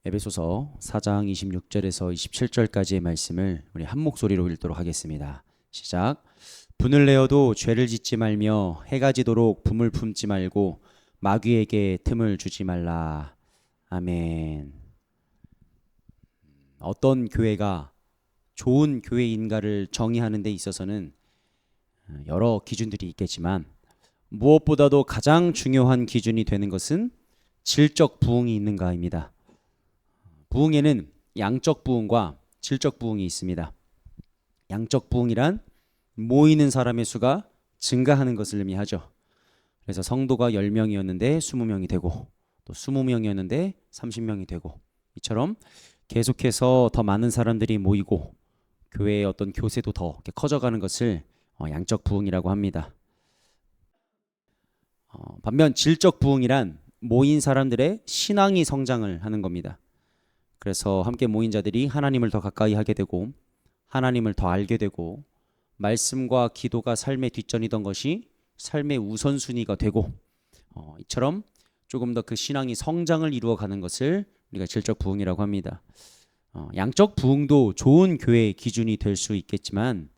에베소서 4장 26절에서 27절까지의 말씀을 우리 한 목소리로 읽도록 하겠습니다. 시작. 분을 내어도 죄를 짓지 말며 해가 지도록 품을 품지 말고 마귀에게 틈을 주지 말라. 아멘. 어떤 교회가 좋은 교회인가를 정의하는 데 있어서는 여러 기준들이 있겠지만 무엇보다도 가장 중요한 기준이 되는 것은 질적 부흥이 있는가입니다. 부흥에는 양적 부흥과 질적 부흥이 있습니다. 양적 부흥이란 모이는 사람의 수가 증가하는 것을 의미하죠. 그래서 성도가 10명이었는데 20명이 되고 또 20명이었는데 30명이 되고 이처럼 계속해서 더 많은 사람들이 모이고 교회의 어떤 교세도 더 이렇게 커져가는 것을 양적 부흥이라고 합니다. 반면 질적 부흥이란 모인 사람들의 신앙이 성장을 하는 겁니다. 그래서 함께 모인 자들이 하나님을 더 가까이 하게 되고 하나님을 더 알게 되고 말씀과 기도가 삶의 뒷전이던 것이 삶의 우선순위가 되고 이처럼 조금 더 그 신앙이 성장을 이루어가는 것을 우리가 질적 부흥이라고 합니다. 양적 부흥도 좋은 교회의 기준이 될 수 있겠지만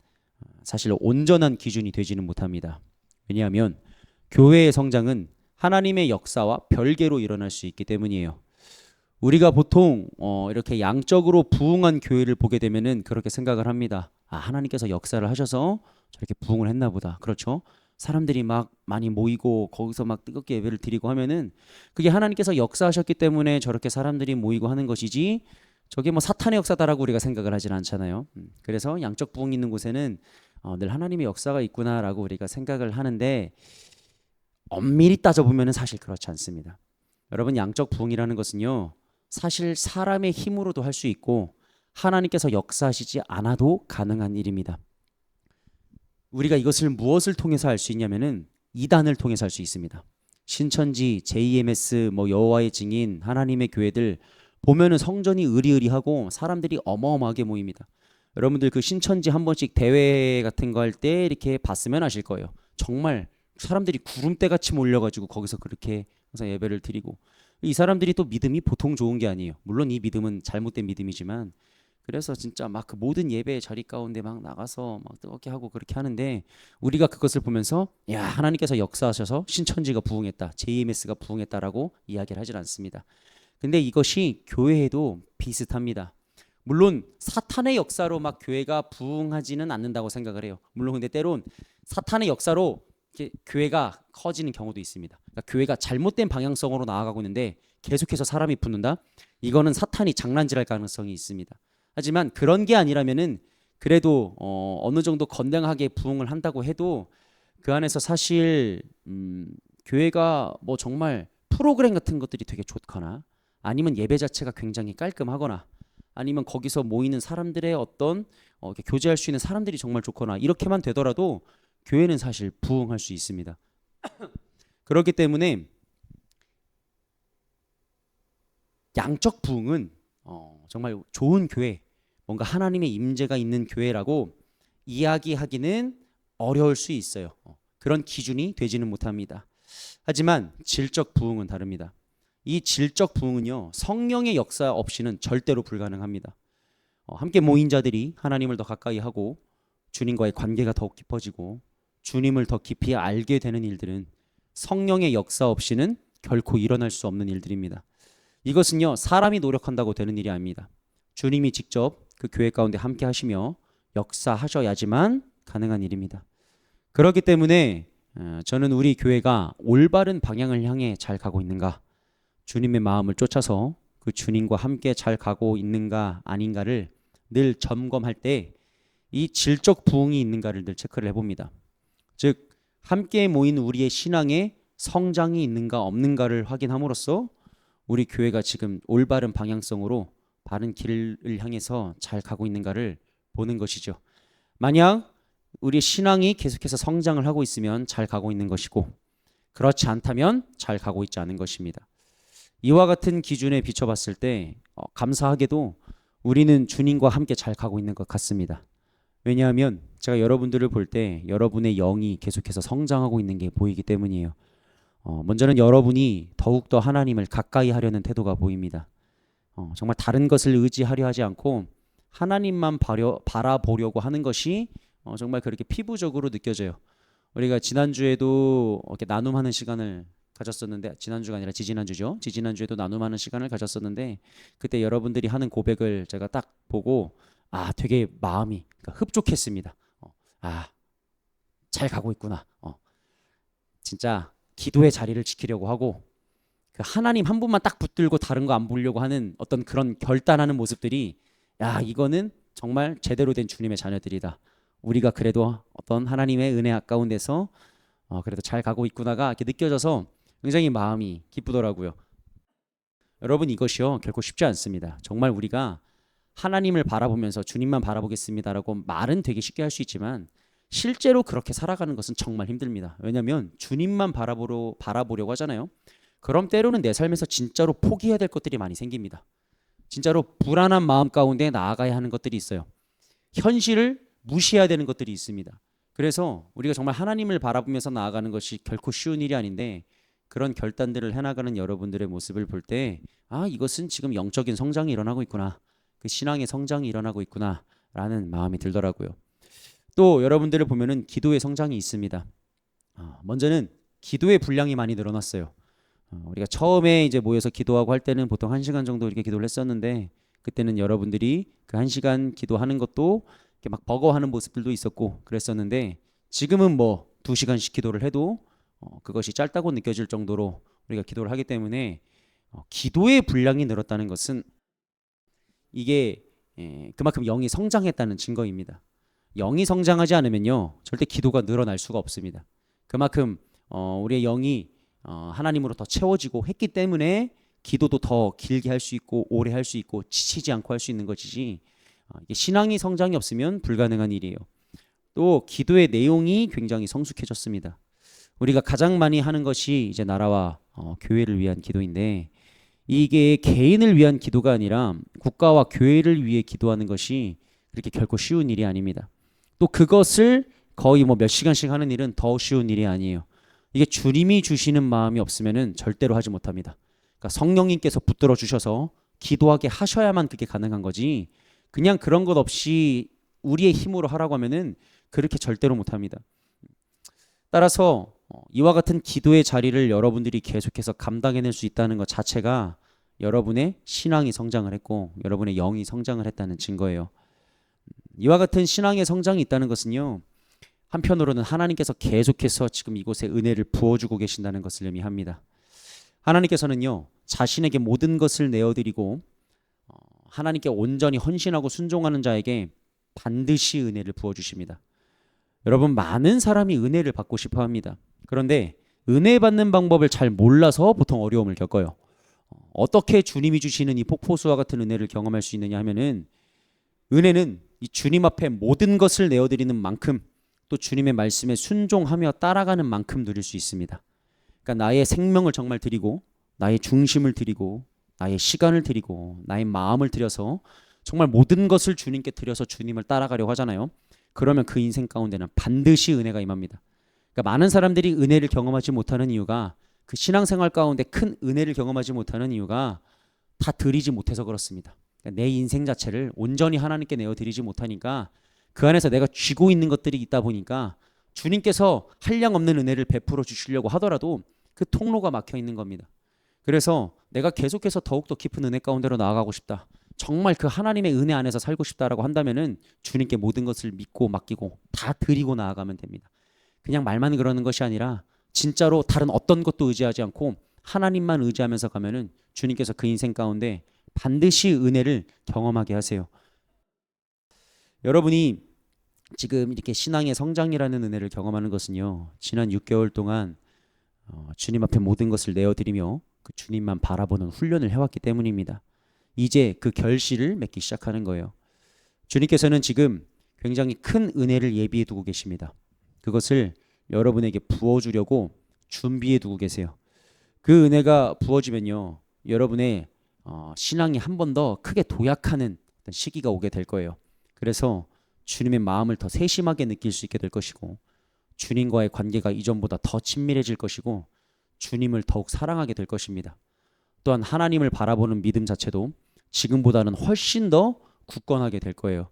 사실 온전한 기준이 되지는 못합니다. 왜냐하면 교회의 성장은 하나님의 역사와 별개로 일어날 수 있기 때문이에요. 우리가 보통 이렇게 양적으로 부흥한 교회를 보게 되면은 그렇게 생각을 합니다. 하나님께서 역사를 하셔서 저렇게 부흥을 했나 보다. 그렇죠? 사람들이 막 많이 모이고 거기서 막 뜨겁게 예배를 드리고 하면은 그게 하나님께서 역사하셨기 때문에 저렇게 사람들이 모이고 하는 것이지 저게 뭐 사탄의 역사다라고 우리가 생각을 하진 않잖아요. 그래서 양적 부흥이 있는 곳에는 늘 하나님의 역사가 있구나라고 우리가 생각을 하는데 엄밀히 따져보면은 사실 그렇지 않습니다. 여러분, 양적 부흥이라는 것은요, 사실 사람의 힘으로도 할 수 있고 하나님께서 역사하시지 않아도 가능한 일입니다. 우리가 이것을 무엇을 통해서 할 수 있냐면은 이단을 통해서 할 수 있습니다. 신천지, JMS, 여호와의 증인, 하나님의 교회들 보면은 성전이 으리으리하고 사람들이 어마어마하게 모입니다. 여러분들 그 신천지 한 번씩 대회 같은 거 할 때 이렇게 봤으면 아실 거예요. 정말 사람들이 구름대 같이 몰려가지고 거기서 그렇게 항상 예배를 드리고, 이 사람들이 또 믿음이 보통 좋은 게 아니에요. 물론 이 믿음은 잘못된 믿음이지만, 그래서 진짜 막 그 모든 예배 자리 가운데 막 나가서 막 뜨겁게 하고 그렇게 하는데, 우리가 그것을 보면서 야, 하나님께서 역사하셔서 신천지가 부흥했다, JMS가 부흥했다라고 이야기를 하질 않습니다. 근데 이것이 교회에도 비슷합니다. 물론 사탄의 역사로 막 교회가 부흥하지는 않는다고 생각을 해요. 물론 근데 때론 사탄의 역사로 교회가 커지는 경우도 있습니다. 그러니까 교회가 잘못된 방향성으로 나아가고 있는데 계속해서 사람이 붙는다? 이거는 사탄이 장난질할 가능성이 있습니다. 하지만 그런 게 아니라면은 그래도 어느 정도 건강하게 부흥을 한다고 해도 그 안에서 사실 교회가 뭐 정말 프로그램 같은 것들이 되게 좋거나 아니면 예배 자체가 굉장히 깔끔하거나 아니면 거기서 모이는 사람들의 어떤 교제할 수 있는 사람들이 정말 좋거나 이렇게만 되더라도 교회는 사실 부흥할 수 있습니다. 그렇기 때문에 양적 부흥은 정말 좋은 교회, 뭔가 하나님의 임재가 있는 교회라고 이야기하기는 어려울 수 있어요. 그런 기준이 되지는 못합니다. 하지만 질적 부흥은 다릅니다. 이 질적 부흥은요, 성령의 역사 없이는 절대로 불가능합니다. 함께 모인 자들이 하나님을 더 가까이 하고 주님과의 관계가 더욱 깊어지고 주님을 더 깊이 알게 되는 일들은 성령의 역사 없이는 결코 일어날 수 없는 일들입니다. 이것은요, 사람이 노력한다고 되는 일이 아닙니다. 주님이 직접 그 교회 가운데 함께 하시며 역사하셔야지만 가능한 일입니다. 그렇기 때문에 저는 우리 교회가 올바른 방향을 향해 잘 가고 있는가, 주님의 마음을 쫓아서 그 주님과 함께 잘 가고 있는가 아닌가를 늘 점검할 때 이 질적 부흥이 있는가를 늘 체크를 해봅니다. 즉 함께 모인 우리의 신앙에 성장이 있는가 없는가를 확인함으로써 우리 교회가 지금 올바른 방향성으로 바른 길을 향해서 잘 가고 있는가를 보는 것이죠. 만약 우리의 신앙이 계속해서 성장을 하고 있으면 잘 가고 있는 것이고, 그렇지 않다면 잘 가고 있지 않은 것입니다. 이와 같은 기준에 비춰봤을 때 감사하게도 우리는 주님과 함께 잘 가고 있는 것 같습니다. 왜냐하면 제가 여러분들을 볼 때 여러분의 영이 계속해서 성장하고 있는 게 보이기 때문이에요. 먼저는 여러분이 더욱더 하나님을 가까이 하려는 태도가 보입니다. 정말 다른 것을 의지하려 하지 않고 하나님만 바라보려고 하는 것이 정말 그렇게 피부적으로 느껴져요. 우리가 지난주에도 이렇게 나눔하는 시간을 가졌었는데, 지난주가 아니라 지지난주죠. 지지난주에도 나눔하는 시간을 가졌었는데, 그때 여러분들이 하는 고백을 제가 딱 보고 되게 마음이 그러니까 흡족했습니다. 잘 가고 있구나. 진짜 기도의 자리를 지키려고 하고 그 하나님 한 분만 딱 붙들고 다른 거 안 보려고 하는 어떤 그런 결단하는 모습들이, 이거는 정말 제대로 된 주님의 자녀들이다. 우리가 그래도 어떤 하나님의 은혜 가운데서 그래도 잘 가고 있구나가 이렇게 느껴져서 굉장히 마음이 기쁘더라고요. 여러분, 이것이요 결코 쉽지 않습니다. 정말 우리가 하나님을 바라보면서 주님만 바라보겠습니다라고 말은 되게 쉽게 할 수 있지만 실제로 그렇게 살아가는 것은 정말 힘듭니다. 왜냐하면 주님만 바라보려고 하잖아요. 그럼 때로는 내 삶에서 진짜로 포기해야 될 것들이 많이 생깁니다. 진짜로 불안한 마음 가운데 나아가야 하는 것들이 있어요. 현실을 무시해야 되는 것들이 있습니다. 그래서 우리가 정말 하나님을 바라보면서 나아가는 것이 결코 쉬운 일이 아닌데, 그런 결단들을 해나가는 여러분들의 모습을 볼 때 이것은 지금 영적인 성장이 일어나고 있구나, 그 신앙의 성장이 일어나고 있구나 라는 마음이 들더라고요. 또 여러분들을 보면은 기도의 성장이 있습니다. 먼저는 기도의 분량이 많이 늘어났어요. 우리가 처음에 이제 모여서 기도하고 할 때는 보통 1시간 정도 이렇게 기도를 했었는데, 그때는 여러분들이 그 1시간 기도하는 것도 이렇게 막 버거워하는 모습들도 있었고 그랬었는데, 지금은 뭐 2시간씩 기도를 해도 그것이 짧다고 느껴질 정도로 우리가 기도를 하기 때문에 기도의 분량이 늘었다는 것은 이게 그만큼 영이 성장했다는 증거입니다. 영이 성장하지 않으면요 절대 기도가 늘어날 수가 없습니다. 그만큼 우리의 영이 하나님으로 더 채워지고 했기 때문에 기도도 더 길게 할 수 있고 오래 할 수 있고 지치지 않고 할 수 있는 것이지, 이게 신앙이 성장이 없으면 불가능한 일이에요. 또 기도의 내용이 굉장히 성숙해졌습니다. 우리가 가장 많이 하는 것이 이제 나라와 교회를 위한 기도인데, 이게 개인을 위한 기도가 아니라 국가와 교회를 위해 기도하는 것이 그렇게 결코 쉬운 일이 아닙니다. 또 그것을 거의 뭐 몇 시간씩 하는 일은 더 쉬운 일이 아니에요. 이게 주님이 주시는 마음이 없으면은 절대로 하지 못합니다. 그러니까 성령님께서 붙들어 주셔서 기도하게 하셔야만 그게 가능한 거지, 그냥 그런 것 없이 우리의 힘으로 하라고 하면은 그렇게 절대로 못합니다. 따라서 이와 같은 기도의 자리를 여러분들이 계속해서 감당해낼 수 있다는 것 자체가 여러분의 신앙이 성장을 했고 여러분의 영이 성장을 했다는 증거예요. 이와 같은 신앙의 성장이 있다는 것은요, 한편으로는 하나님께서 계속해서 지금 이곳에 은혜를 부어주고 계신다는 것을 의미합니다. 하나님께서는요 자신에게 모든 것을 내어드리고 하나님께 온전히 헌신하고 순종하는 자에게 반드시 은혜를 부어주십니다. 여러분, 많은 사람이 은혜를 받고 싶어 합니다. 그런데 은혜 받는 방법을 잘 몰라서 보통 어려움을 겪어요. 어떻게 주님이 주시는 이 폭포수와 같은 은혜를 경험할 수 있느냐 하면은, 은혜는 이 주님 앞에 모든 것을 내어드리는 만큼, 또 주님의 말씀에 순종하며 따라가는 만큼 누릴 수 있습니다. 그러니까 나의 생명을 정말 드리고, 나의 중심을 드리고, 나의 시간을 드리고, 나의 마음을 드려서 정말 모든 것을 주님께 드려서 주님을 따라가려고 하잖아요. 그러면 그 인생 가운데는 반드시 은혜가 임합니다. 그러니까 많은 사람들이 은혜를 경험하지 못하는 이유가, 그 신앙생활 가운데 큰 은혜를 경험하지 못하는 이유가 다 드리지 못해서 그렇습니다. 그러니까 내 인생 자체를 온전히 하나님께 내어드리지 못하니까 그 안에서 내가 쥐고 있는 것들이 있다 보니까 주님께서 한량없는 은혜를 베풀어 주시려고 하더라도 그 통로가 막혀 있는 겁니다. 그래서 내가 계속해서 더욱더 깊은 은혜 가운데로 나아가고 싶다, 정말 그 하나님의 은혜 안에서 살고 싶다라고 한다면은 주님께 모든 것을 믿고 맡기고 다 드리고 나아가면 됩니다. 그냥 말만 그러는 것이 아니라 진짜로 다른 어떤 것도 의지하지 않고 하나님만 의지하면서 가면은 주님께서 그 인생 가운데 반드시 은혜를 경험하게 하세요. 여러분이 지금 이렇게 신앙의 성장이라는 은혜를 경험하는 것은요, 지난 6개월 동안 주님 앞에 모든 것을 내어드리며 그 주님만 바라보는 훈련을 해왔기 때문입니다. 이제 그 결실을 맺기 시작하는 거예요. 주님께서는 지금 굉장히 큰 은혜를 예비해 두고 계십니다. 그것을 여러분에게 부어주려고 준비해 두고 계세요. 그 은혜가 부어지면요, 여러분의 신앙이 한 번 더 크게 도약하는 시기가 오게 될 거예요. 그래서 주님의 마음을 더 세심하게 느낄 수 있게 될 것이고, 주님과의 관계가 이전보다 더 친밀해질 것이고, 주님을 더욱 사랑하게 될 것입니다. 또한 하나님을 바라보는 믿음 자체도 지금보다는 훨씬 더 굳건하게 될 거예요.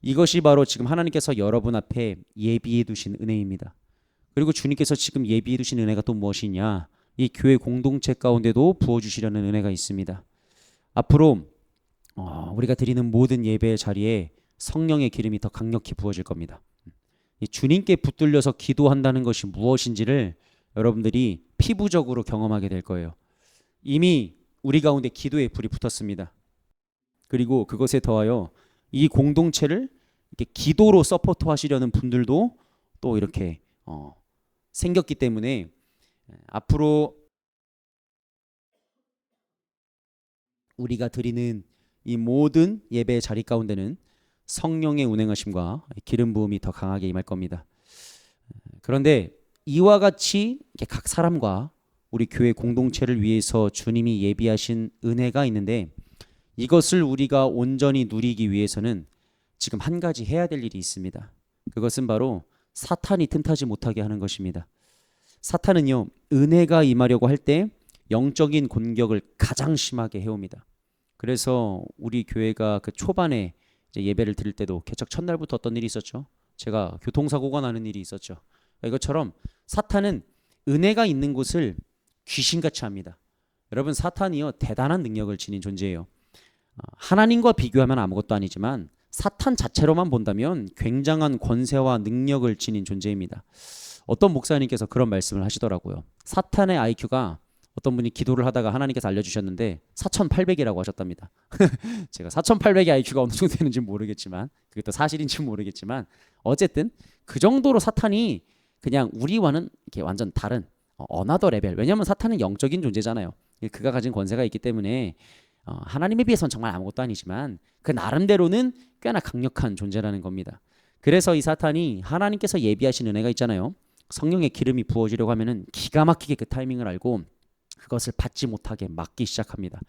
이것이 바로 지금 하나님께서 여러분 앞에 예비해 두신 은혜입니다. 그리고 주님께서 지금 예비해 두신 은혜가 또 무엇이냐? 이 교회 공동체 가운데도 부어주시려는 은혜가 있습니다. 앞으로 우리가 드리는 모든 예배의 자리에 성령의 기름이 더 강력히 부어질 겁니다. 이 주님께 붙들려서 기도한다는 것이 무엇인지를 여러분들이 피부적으로 경험하게 될 거예요. 이미 우리 가운데 기도의 불이 붙었습니다. 그리고 그것에 더하여 이 공동체를 이렇게 기도로 서포트 하시려는 분들도 또 이렇게 생겼기 때문에 앞으로 우리가 드리는 이 모든 예배의 자리 가운데는 성령의 운행하심과 기름 부음이 더 강하게 임할 겁니다. 그런데 이와 같이 각 사람과 우리 교회 공동체를 위해서 주님이 예비하신 은혜가 있는데, 이것을 우리가 온전히 누리기 위해서는 지금 한 가지 해야 될 일이 있습니다. 그것은 바로 사탄이 틈타지 못하게 하는 것입니다. 사탄은요, 은혜가 임하려고 할 때 영적인 공격을 가장 심하게 해옵니다. 그래서 우리 교회가 그 초반에 이제 예배를 드릴 때도 개척 첫날부터 어떤 일이 있었죠? 제가 교통사고가 나는 일이 있었죠. 이것처럼 사탄은 은혜가 있는 곳을 귀신같이 합니다. 여러분, 사탄이요 대단한 능력을 지닌 존재예요. 하나님과 비교하면 아무것도 아니지만 사탄 자체로만 본다면 굉장한 권세와 능력을 지닌 존재입니다. 어떤 목사님께서 그런 말씀을 하시더라고요. 사탄의 IQ가, 어떤 분이 기도를 하다가 하나님께서 알려주셨는데 4800이라고 하셨답니다. 제가 4800의 IQ가 어느 정도 되는지 모르겠지만, 그게 또 사실인지 모르겠지만, 어쨌든 그 정도로 사탄이 그냥 우리와는 이렇게 완전 다른 어나더 레벨. 왜냐하면 사탄은 영적인 존재잖아요. 그가 가진 권세가 있기 때문에 하나님에 비해서는 정말 아무것도 아니지만 그 나름대로는 꽤나 강력한 존재라는 겁니다. 그래서 이 사탄이 하나님께서 예비하신 은혜가 있잖아요. 성령의 기름이 부어지려고 하면은 기가 막히게 그 타이밍을 알고 그것을 받지 못하게 막기 시작합니다.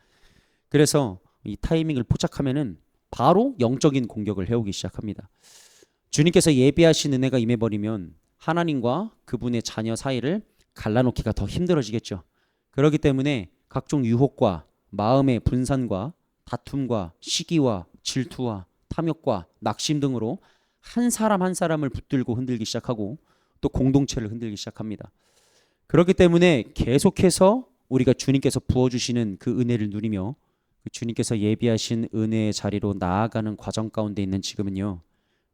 그래서 이 타이밍을 포착하면은 바로 영적인 공격을 해오기 시작합니다. 주님께서 예비하신 은혜가 임해버리면 하나님과 그분의 자녀 사이를 갈라놓기가 더 힘들어지겠죠. 그렇기 때문에 각종 유혹과 마음의 분산과 다툼과 시기와 질투와 탐욕과 낙심 등으로 한 사람 한 사람을 붙들고 흔들기 시작하고 또 공동체를 흔들기 시작합니다. 그렇기 때문에 계속해서 우리가 주님께서 부어주시는 그 은혜를 누리며 주님께서 예비하신 은혜의 자리로 나아가는 과정 가운데 있는 지금은요,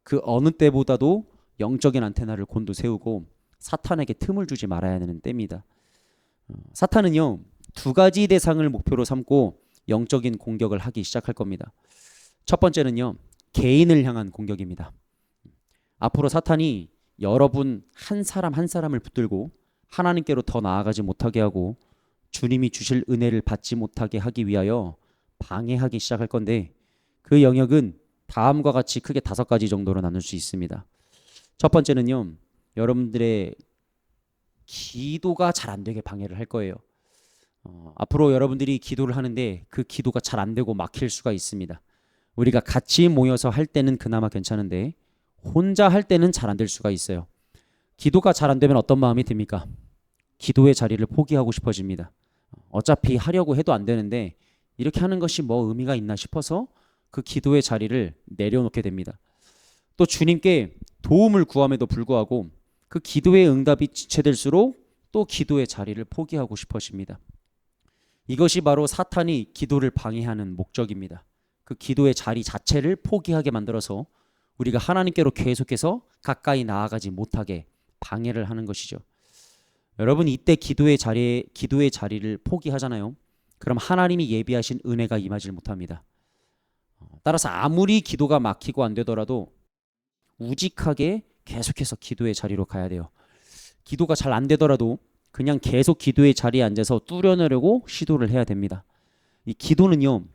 그 어느 때보다도 영적인 안테나를 곤두세우고 사탄에게 틈을 주지 말아야 하는 때입니다. 사탄은요, 두 가지 대상을 목표로 삼고 영적인 공격을 하기 시작할 겁니다. 첫 번째는요, 개인을 향한 공격입니다. 앞으로 사탄이 여러분 한 사람 한 사람을 붙들고 하나님께로 더 나아가지 못하게 하고 주님이 주실 은혜를 받지 못하게 하기 위하여 방해하기 시작할 건데, 그 영역은 다음과 같이 크게 5가지 정도로 나눌 수 있습니다. 첫 번째는요, 여러분들의 기도가 잘 안 되게 방해를 할 거예요. 앞으로 여러분들이 기도를 하는데 그 기도가 잘 안 되고 막힐 수가 있습니다. 우리가 같이 모여서 할 때는 그나마 괜찮은데 혼자 할 때는 잘 안 될 수가 있어요. 기도가 잘 안 되면 어떤 마음이 듭니까? 기도의 자리를 포기하고 싶어집니다. 어차피 하려고 해도 안 되는데 이렇게 하는 것이 뭐 의미가 있나 싶어서 그 기도의 자리를 내려놓게 됩니다. 또 주님께 도움을 구함에도 불구하고 그 기도의 응답이 지체될수록 또 기도의 자리를 포기하고 싶어집니다. 이것이 바로 사탄이 기도를 방해하는 목적입니다. 그 기도의 자리 자체를 포기하게 만들어서 우리가 하나님께로 계속해서 가까이 나아가지 못하게 방해를 하는 것이죠. 여러분, 이때 기도의 자리를 포기하잖아요. 그럼 하나님이 예비하신 은혜가 임하지 못합니다. 따라서 아무리 기도가 막히고 안 되더라도 우직하게 계속해서 기도의 자리로 가야 돼요. 기도가 잘 안 되더라도 그냥 계속 기도의 자리에 앉아서 뚫어내려고 시도를 해야 됩니다. 이 기도는요,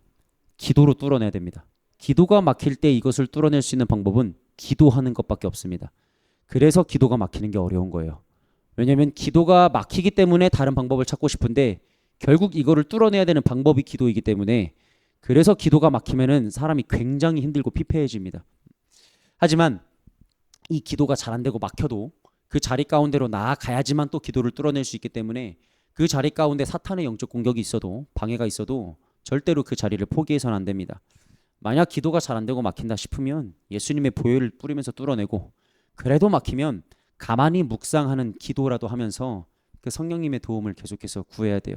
기도로 뚫어내야 됩니다. 기도가 막힐 때 이것을 뚫어낼 수 있는 방법은 기도하는 것밖에 없습니다. 그래서 기도가 막히는 게 어려운 거예요. 왜냐하면 기도가 막히기 때문에 다른 방법을 찾고 싶은데 결국 이거를 뚫어내야 되는 방법이 기도이기 때문에, 그래서 기도가 막히면은 사람이 굉장히 힘들고 피폐해집니다. 하지만 이 기도가 잘 안 되고 막혀도 그 자리 가운데로 나아가야지만 또 기도를 뚫어낼 수 있기 때문에 그 자리 가운데 사탄의 영적 공격이 있어도, 방해가 있어도 절대로 그 자리를 포기해서는 안 됩니다. 만약 기도가 잘 안 되고 막힌다 싶으면 예수님의 보혈을 뿌리면서 뚫어내고, 그래도 막히면 가만히 묵상하는 기도라도 하면서 그 성령님의 도움을 계속해서 구해야 돼요.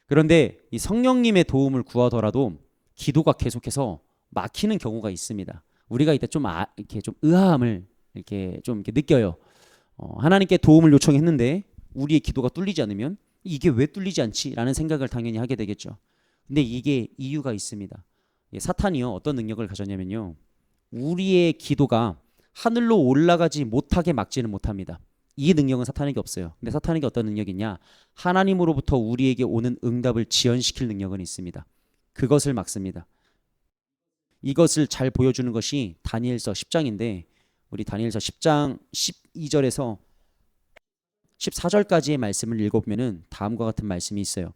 그런데 이 성령님의 도움을 구하더라도 기도가 계속해서 막히는 경우가 있습니다. 우리가 이때 좀 이렇게 좀 의아함을 이렇게 느껴요. 하나님께 도움을 요청했는데 우리의 기도가 뚫리지 않으면 이게 왜 뚫리지 않지라는 생각을 당연히 하게 되겠죠. 근데 이게 이유가 있습니다. 사탄이요, 어떤 능력을 가졌냐면요, 우리의 기도가 하늘로 올라가지 못하게 막지는 못합니다. 이 능력은 사탄에게 없어요. 근데 사탄에게 어떤 능력이 있냐? 하나님으로부터 우리에게 오는 응답을 지연시킬 능력은 있습니다. 그것을 막습니다. 이것을 잘 보여주는 것이 다니엘서 10장인데, 우리 다니엘서 10장 12절에서 14절까지의 말씀을 읽어보면 다음과 같은 말씀이 있어요.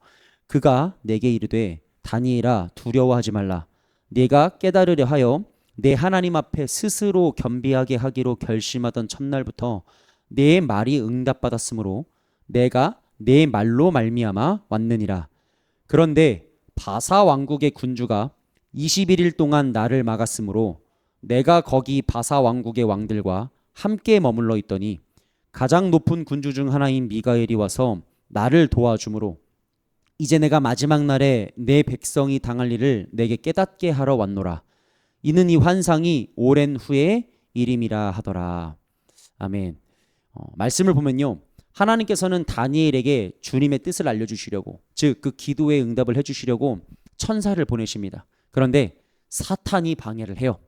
그가 내게 이르되 다니엘아 두려워하지 말라. 네가 깨달으려 하여 내 하나님 앞에 스스로 겸비하게 하기로 결심하던 첫날부터 내 말이 응답받았으므로 내가 내 말로 말미암아 왔느니라. 그런데 바사 왕국의 군주가 21일 동안 나를 막았으므로 내가 거기 바사 왕국의 왕들과 함께 머물러 있더니 가장 높은 군주 중 하나인 미가엘이 와서 나를 도와주므로 이제 내가 마지막 날에 내 백성이 당할 일을 내게 깨닫게 하러 왔노라. 이는 이 환상이 오랜 후의 일임이라 하더라. 아멘. 말씀을 보면요, 하나님께서는 다니엘에게 주님의 뜻을 알려주시려고, 즉 그 기도에 응답을 해주시려고 천사를 보내십니다. 그런데 사탄이 방해를 해요.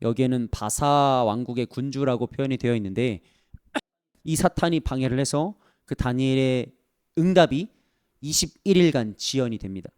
여기에는 바사 왕국의 군주라고 표현이 되어 있는데, 이 사탄이 방해를 해서 그 다니엘의 응답이 21일간 지연이 됩니다.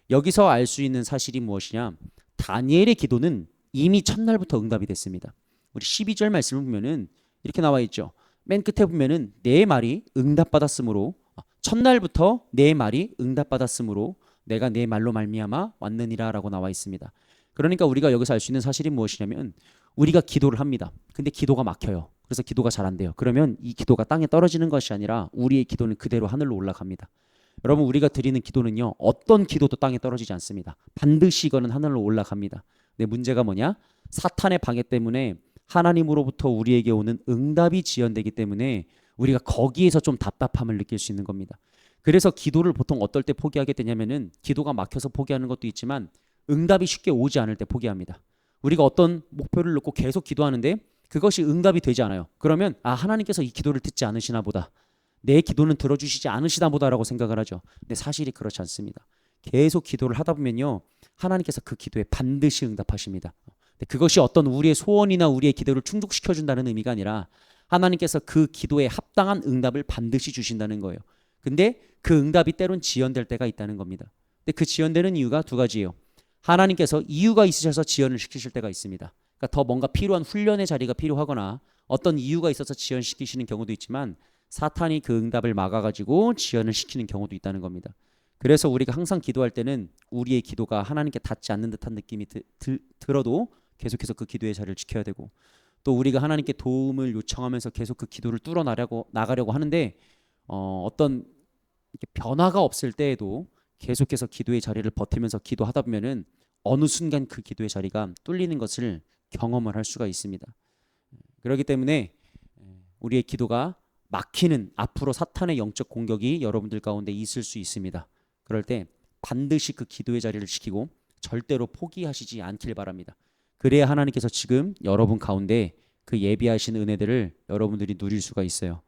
여기서 알 수 있는 사실이 무엇이냐? 다니엘의 기도는 이미 첫날부터 응답이 됐습니다. 우리 12절 말씀을 보면은 이렇게 나와 있죠. 맨 끝에 보면은 내 말이 응답받았으므로, 첫날부터 내 말이 응답받았으므로 내가 내 말로 말미암아 왔느니라 라고 나와 있습니다. 그러니까 우리가 여기서 알 수 있는 사실이 무엇이냐면, 우리가 기도를 합니다. 근데 기도가 막혀요. 그래서 기도가 잘 안 돼요. 그러면 이 기도가 땅에 떨어지는 것이 아니라 우리의 기도는 그대로 하늘로 올라갑니다. 여러분, 우리가 드리는 기도는요, 어떤 기도도 땅에 떨어지지 않습니다. 반드시 이거는 하늘로 올라갑니다. 근데 문제가 뭐냐? 사탄의 방해 때문에 하나님으로부터 우리에게 오는 응답이 지연되기 때문에 우리가 거기에서 좀 답답함을 느낄 수 있는 겁니다. 그래서 기도를 보통 어떨 때 포기하게 되냐면은, 기도가 막혀서 포기하는 것도 있지만 응답이 쉽게 오지 않을 때 포기합니다. 우리가 어떤 목표를 놓고 계속 기도하는데 그것이 응답이 되지 않아요. 그러면 하나님께서 이 기도를 듣지 않으시나 보다, 내 기도는 들어주시지 않으시나 보다라고 생각을 하죠. 근데 사실이 그렇지 않습니다. 계속 기도를 하다 보면요, 하나님께서 그 기도에 반드시 응답하십니다. 근데 그것이 어떤 우리의 소원이나 우리의 기도를 충족시켜준다는 의미가 아니라 하나님께서 그 기도에 합당한 응답을 반드시 주신다는 거예요. 근데 그 응답이 때론 지연될 때가 있다는 겁니다. 근데 그 지연되는 이유가 두 가지예요. 하나님께서 이유가 있으셔서 지연을 시키실 때가 있습니다. 그러니까 더 뭔가 필요한 훈련의 자리가 필요하거나 어떤 이유가 있어서 지연시키시는 경우도 있지만, 사탄이 그 응답을 막아가지고 지연을 시키는 경우도 있다는 겁니다. 그래서 우리가 항상 기도할 때는 우리의 기도가 하나님께 닿지 않는 듯한 느낌이 들어도 계속해서 그 기도의 자리를 지켜야 되고, 또 우리가 하나님께 도움을 요청하면서 계속 그 기도를 나가려고 하는데 어떤 이렇게 변화가 없을 때에도 계속해서 기도의 자리를 버티면서 기도하다 보면은 어느 순간 그 기도의 자리가 뚫리는 것을 경험을 할 수가 있습니다. 그렇기 때문에 우리의 기도가 막히는, 앞으로 사탄의 영적 공격이 여러분들 가운데 있을 수 있습니다. 그럴 때 반드시 그 기도의 자리를 지키고 절대로 포기하시지 않길 바랍니다. 그래야 하나님께서 지금 여러분 가운데 그 예비하신 은혜들을 여러분들이 누릴 수가 있어요.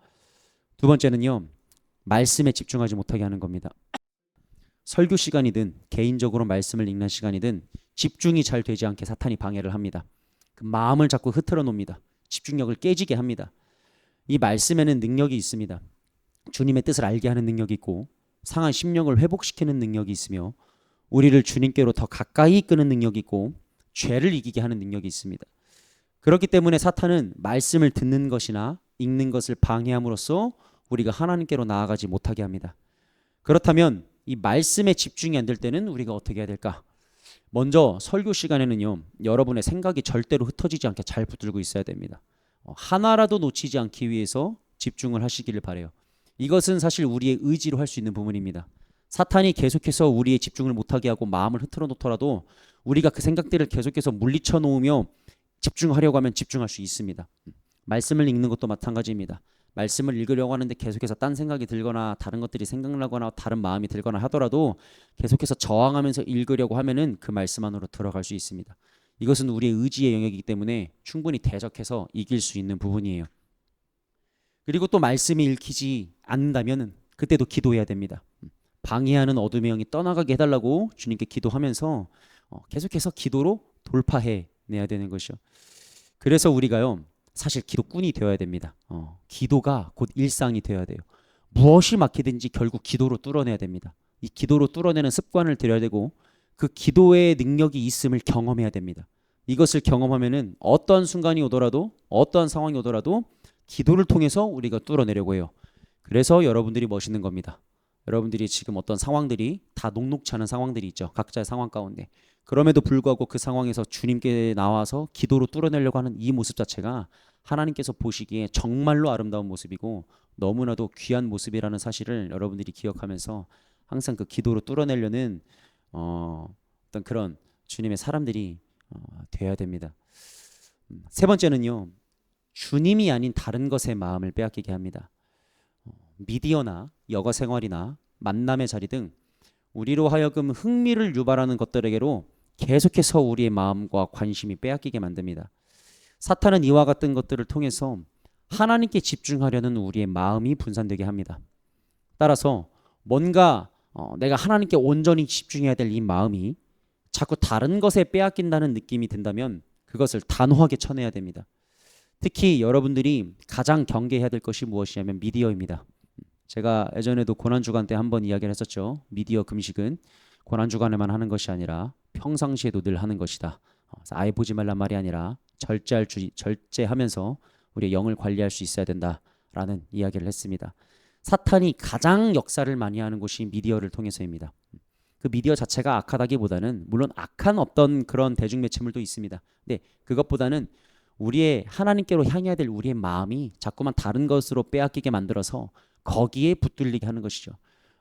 두 번째는요, 말씀에 집중하지 못하게 하는 겁니다. 설교 시간이든 개인적으로 말씀을 읽는 시간이든 집중이 잘 되지 않게 사탄이 방해를 합니다. 그 마음을 자꾸 흐트러 놓습니다. 집중력을 깨지게 합니다. 이 말씀에는 능력이 있습니다. 주님의 뜻을 알게 하는 능력이 있고, 상한 심령을 회복시키는 능력이 있으며, 우리를 주님께로 더 가까이 이끄는 능력이 있고, 죄를 이기게 하는 능력이 있습니다. 그렇기 때문에 사탄은 말씀을 듣는 것이나 읽는 것을 방해함으로써 우리가 하나님께로 나아가지 못하게 합니다. 그렇다면 이 말씀에 집중이 안 될 때는 우리가 어떻게 해야 될까? 먼저 설교 시간에는요, 여러분의 생각이 절대로 흩어지지 않게 잘 붙들고 있어야 됩니다. 하나라도 놓치지 않기 위해서 집중을 하시기를 바라요. 이것은 사실 우리의 의지로 할 수 있는 부분입니다. 사탄이 계속해서 우리의 집중을 못하게 하고 마음을 흐트러 놓더라도 우리가 그 생각들을 계속해서 물리쳐 놓으며 집중하려고 하면 집중할 수 있습니다. 말씀을 읽는 것도 마찬가지입니다. 말씀을 읽으려고 하는데 계속해서 딴 생각이 들거나 다른 것들이 생각나거나 다른 마음이 들거나 하더라도 계속해서 저항하면서 읽으려고 하면은 그 말씀 안으로 들어갈 수 있습니다. 이것은 우리의 의지의 영역이기 때문에 충분히 대적해서 이길 수 있는 부분이에요. 그리고 또 말씀이 읽히지 않는다면 그때도 기도해야 됩니다. 방해하는 어둠의 영이 떠나가게 해달라고 주님께 기도하면서 계속해서 기도로 돌파해 내야 되는 것이요. 그래서 우리가요 사실 기도꾼이 되어야 됩니다. 기도가 곧 일상이 되어야 돼요. 무엇이 막히든지 결국 기도로 뚫어내야 됩니다. 이 기도로 뚫어내는 습관을 들여야 되고 그 기도의 능력이 있음을 경험해야 됩니다. 이것을 경험하면은 어떤 순간이 오더라도 어떤 상황이 오더라도 기도를 통해서 우리가 뚫어내려고 해요. 그래서 여러분들이 멋있는 겁니다. 여러분들이 지금 어떤 상황들이 다 녹록치 않은 상황들이 있죠. 각자의 상황 가운데. 그럼에도 불구하고 그 상황에서 주님께 나와서 기도로 뚫어내려고 하는 이 모습 자체가 하나님께서 보시기에 정말로 아름다운 모습이고 너무나도 귀한 모습이라는 사실을 여러분들이 기억하면서 항상 그 기도로 뚫어내려는 어떤 그런 주님의 사람들이 돼야 됩니다. 세 번째는요. 주님이 아닌 다른 것에 마음을 빼앗기게 합니다. 미디어나 여가 생활이나 만남의 자리 등 우리로 하여금 흥미를 유발하는 것들에게로 계속해서 우리의 마음과 관심이 빼앗기게 만듭니다. 사탄은 이와 같은 것들을 통해서 하나님께 집중하려는 우리의 마음이 분산되게 합니다. 따라서 뭔가 내가 하나님께 온전히 집중해야 될 이 마음이 자꾸 다른 것에 빼앗긴다는 느낌이 든다면 그것을 단호하게 쳐내야 됩니다. 특히 여러분들이 가장 경계해야 될 것이 무엇이냐면 미디어입니다. 제가 예전에도 고난주간 때 한번 이야기를 했었죠. 미디어 금식은 고난주간에만 하는 것이 아니라 평상시에도 늘 하는 것이다. 아예 보지 말란 말이 아니라 절제하면서 우리의 영을 관리할 수 있어야 된다라는 이야기를 했습니다. 사탄이 가장 역사를 많이 하는 곳이 미디어를 통해서입니다. 그 미디어 자체가 악하다기보다는 물론 악한 어떤 그런 대중매체물도 있습니다. 근데 그것보다는 우리의 하나님께로 향해야 될 우리의 마음이 자꾸만 다른 것으로 빼앗기게 만들어서 거기에 붙들리게 하는 것이죠.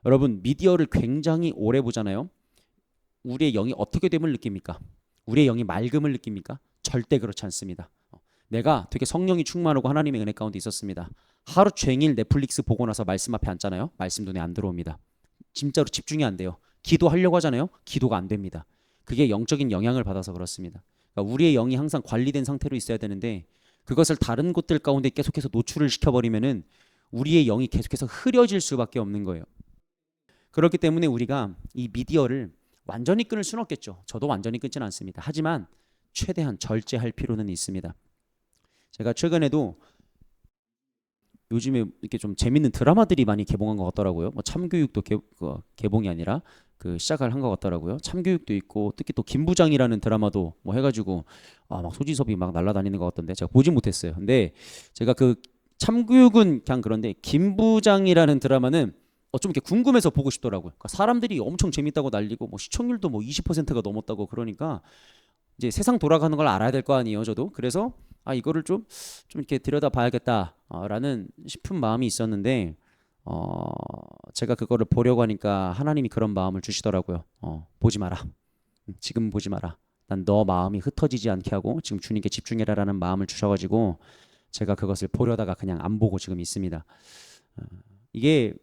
여러분 미디어를 굉장히 오래 보잖아요. 우리의 영이 어떻게 됨을 느낍니까? 우리의 영이 맑음을 느낍니까? 절대 그렇지 않습니다. 내가 되게 성령이 충만하고 하나님의 은혜 가운데 있었습니다. 하루 종일 넷플릭스 보고 나서 말씀 앞에 앉잖아요. 말씀 눈에 안 들어옵니다. 진짜로 집중이 안 돼요. 기도하려고 하잖아요. 기도가 안 됩니다. 그게 영적인 영향을 받아서 그렇습니다. 그러니까 우리의 영이 항상 관리된 상태로 있어야 되는데 그것을 다른 곳들 가운데 계속해서 노출을 시켜버리면은 우리의 영이 계속해서 흐려질 수밖에 없는 거예요. 그렇기 때문에 우리가 이 미디어를 완전히 끊을 수는 없겠죠. 저도 완전히 끊지는 않습니다. 하지만 최대한 절제할 필요는 있습니다. 제가 최근에도 요즘에 이렇게 좀 재밌는 드라마들이 많이 개봉한 것 같더라고요. 뭐 참교육도 개봉이 아니라 그 시작을 한 것 같더라고요. 참교육도 있고 특히 또 김부장이라는 드라마도 뭐 해가지고 막 소지섭이 막 날아다니는 것 같던데 제가 보진 못했어요. 근데 제가 그 참교육은 그냥 그런데 김부장이라는 드라마는 좀 이렇게 궁금해서 보고 싶더라고요. 그러니까 사람들이 엄청 재밌다고 난리고 뭐 시청률도 뭐 20%가 넘었다고 그러니까 이제 세상 돌아가는 걸 알아야 될 거 아니에요, 저도. 그래서 이거를 좀 이렇게 들여다 봐야겠다라는 싶은 마음이 있었는데 제가 그거를 보려고 하니까 하나님이 그런 마음을 주시더라고요. 보지 마라. 지금 보지 마라. 난 너 마음이 흩어지지 않게 하고 지금 주님께 집중해라라는 마음을 주셔가지고 제가 그것을 보려다가 그냥 안 보고 지금 있습니다. 이게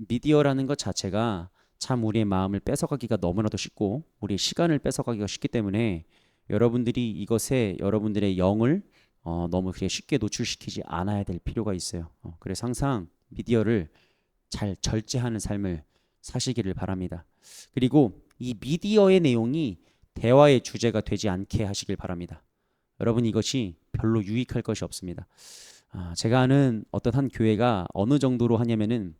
미디어라는 것 자체가 참 우리의 마음을 뺏어가기가 너무나도 쉽고 우리의 시간을 뺏어가기가 쉽기 때문에 여러분들이 이것에 여러분들의 영을 너무 그렇게 쉽게 노출시키지 않아야 될 필요가 있어요. 그래서 항상 미디어를 잘 절제하는 삶을 사시기를 바랍니다. 그리고 이 미디어의 내용이 대화의 주제가 되지 않게 하시길 바랍니다. 여러분 이것이 별로 유익할 것이 없습니다. 제가 아는 어떤 한 교회가 어느 정도로 하냐면은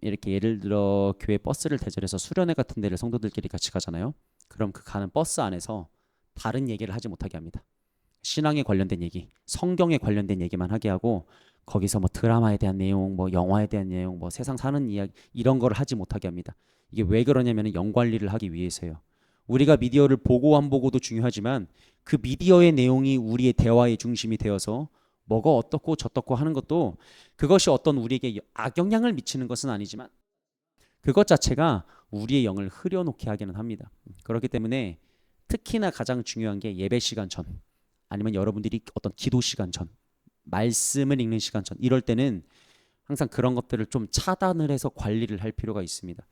이렇게 예를 들어 교회 버스를 대절해서 수련회 같은 데를 성도들끼리 같이 가잖아요. 그럼 그 가는 버스 안에서 다른 얘기를 하지 못하게 합니다. 신앙에 관련된 얘기, 성경에 관련된 얘기만 하게 하고 거기서 뭐 드라마에 대한 내용, 뭐 영화에 대한 내용, 뭐 세상 사는 이야기 이런 거를 하지 못하게 합니다. 이게 왜 그러냐면 영 관리를 하기 위해서요. 우리가 미디어를 보고 안 보고도 중요하지만 그 미디어의 내용이 우리의 대화의 중심이 되어서 뭐가 어떻고 저떻고 하는 것도 그것이 어떤 우리에게 악영향을 미치는 것은 아니지만 그것 자체가 우리의 영을 흐려놓게 하기는 합니다. 그렇기 때문에 특히나 가장 중요한 게 예배 시간 전, 아니면 여러분들이 어떤 기도 시간 전, 말씀을 읽는 시간 전, 이럴 때는 항상 그런 것들을 좀 차단을 해서 관리를 할 필요가 있습니다.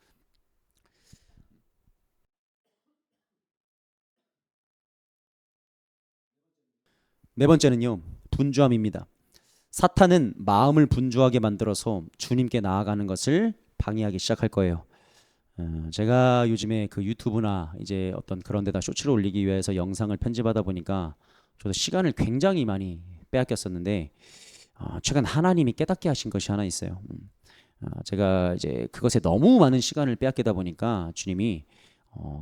네 번째는요, 분주함입니다. 사탄은 마음을 분주하게 만들어서 주님께 나아가는 것을 방해하기 시작할 거예요. 제가 요즘에 그 유튜브나 이제 어떤 그런 데다 쇼츠를 올리기 위해서 영상을 편집하다 보니까 저도 시간을 굉장히 많이 빼앗겼었는데, 최근 하나님이 깨닫게 하신 것이 하나 있어요. 제가 이제 그것에 너무 많은 시간을 빼앗기다 보니까 주님이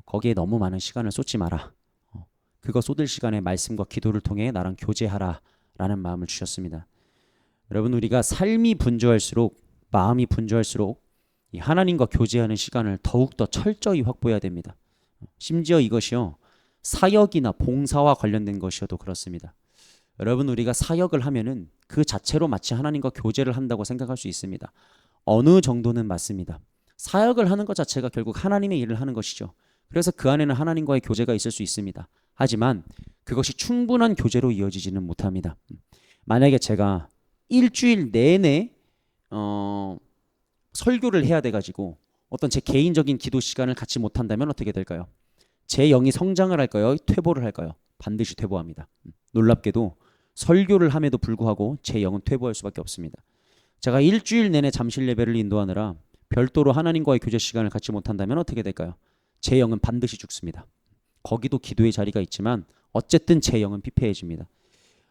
거기에 너무 많은 시간을 쏟지 마라. 그거 쏟을 시간에 말씀과 기도를 통해 나랑 교제하라 라는 마음을 주셨습니다. 여러분, 우리가 삶이 분주할수록, 마음이 분주할수록 이 하나님과 교제하는 시간을 더욱더 철저히 확보해야 됩니다. 심지어 이것이요, 사역이나 봉사와 관련된 것이어도 그렇습니다. 여러분, 우리가 사역을 하면은 그 자체로 마치 하나님과 교제를 한다고 생각할 수 있습니다. 어느 정도는 맞습니다. 사역을 하는 것 자체가 결국 하나님의 일을 하는 것이죠. 그래서 그 안에는 하나님과의 교제가 있을 수 있습니다. 하지만 그것이 충분한 교제로 이어지지는 못합니다. 만약에 제가 일주일 내내 설교를 해야 돼가지고 어떤 제 개인적인 기도 시간을 갖지 못한다면 어떻게 될까요? 제 영이 성장을 할까요? 퇴보를 할까요? 반드시 퇴보합니다. 놀랍게도 설교를 함에도 불구하고 제 영은 퇴보할 수밖에 없습니다. 제가 일주일 내내 잠실 예배를 인도하느라 별도로 하나님과의 교제 시간을 갖지 못한다면 어떻게 될까요? 제 영은 반드시 죽습니다. 거기도 기도의 자리가 있지만 어쨌든 제 영은 피폐해집니다.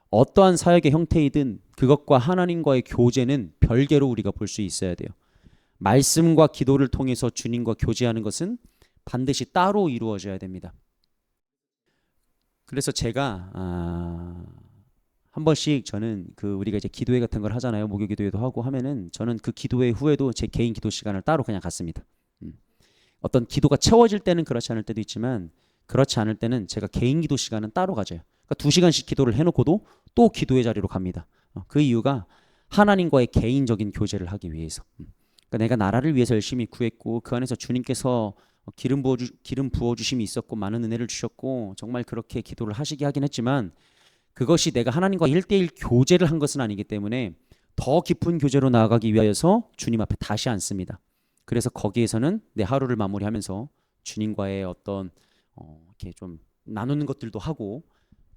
어떠한 사역의 형태이든 그것과 하나님과의 교제는 별개로 우리가 볼 수 있어야 돼요. 말씀과 기도를 통해서 주님과 교제하는 것은 반드시 따로 이루어져야 됩니다. 그래서 제가 한 번씩 저는 그 우리가 이제 기도회 같은 걸 하잖아요. 목요 기도회도 하고 하면은 저는 그 기도회 후에도 제 개인 기도 시간을 따로 그냥 갖습니다. 어떤 기도가 채워질 때는 그렇지 않을 때도 있지만, 그렇지 않을 때는 제가 개인 기도 시간은 따로 가져요. 그러니까 2시간씩 기도를 해놓고도 또 기도의 자리로 갑니다. 그 이유가 하나님과의 개인적인 교제를 하기 위해서. 그러니까 내가 나라를 위해서 열심히 구했고 그 안에서 주님께서 기름 부어주심이 있었고 많은 은혜를 주셨고 정말 그렇게 기도를 하시게 하긴 했지만, 그것이 내가 하나님과 1대1 교제를 한 것은 아니기 때문에 더 깊은 교제로 나아가기 위하여서 주님 앞에 다시 앉습니다. 그래서 거기에서는 내 하루를 마무리하면서 주님과의 어떤 이렇게 좀 나누는 것들도 하고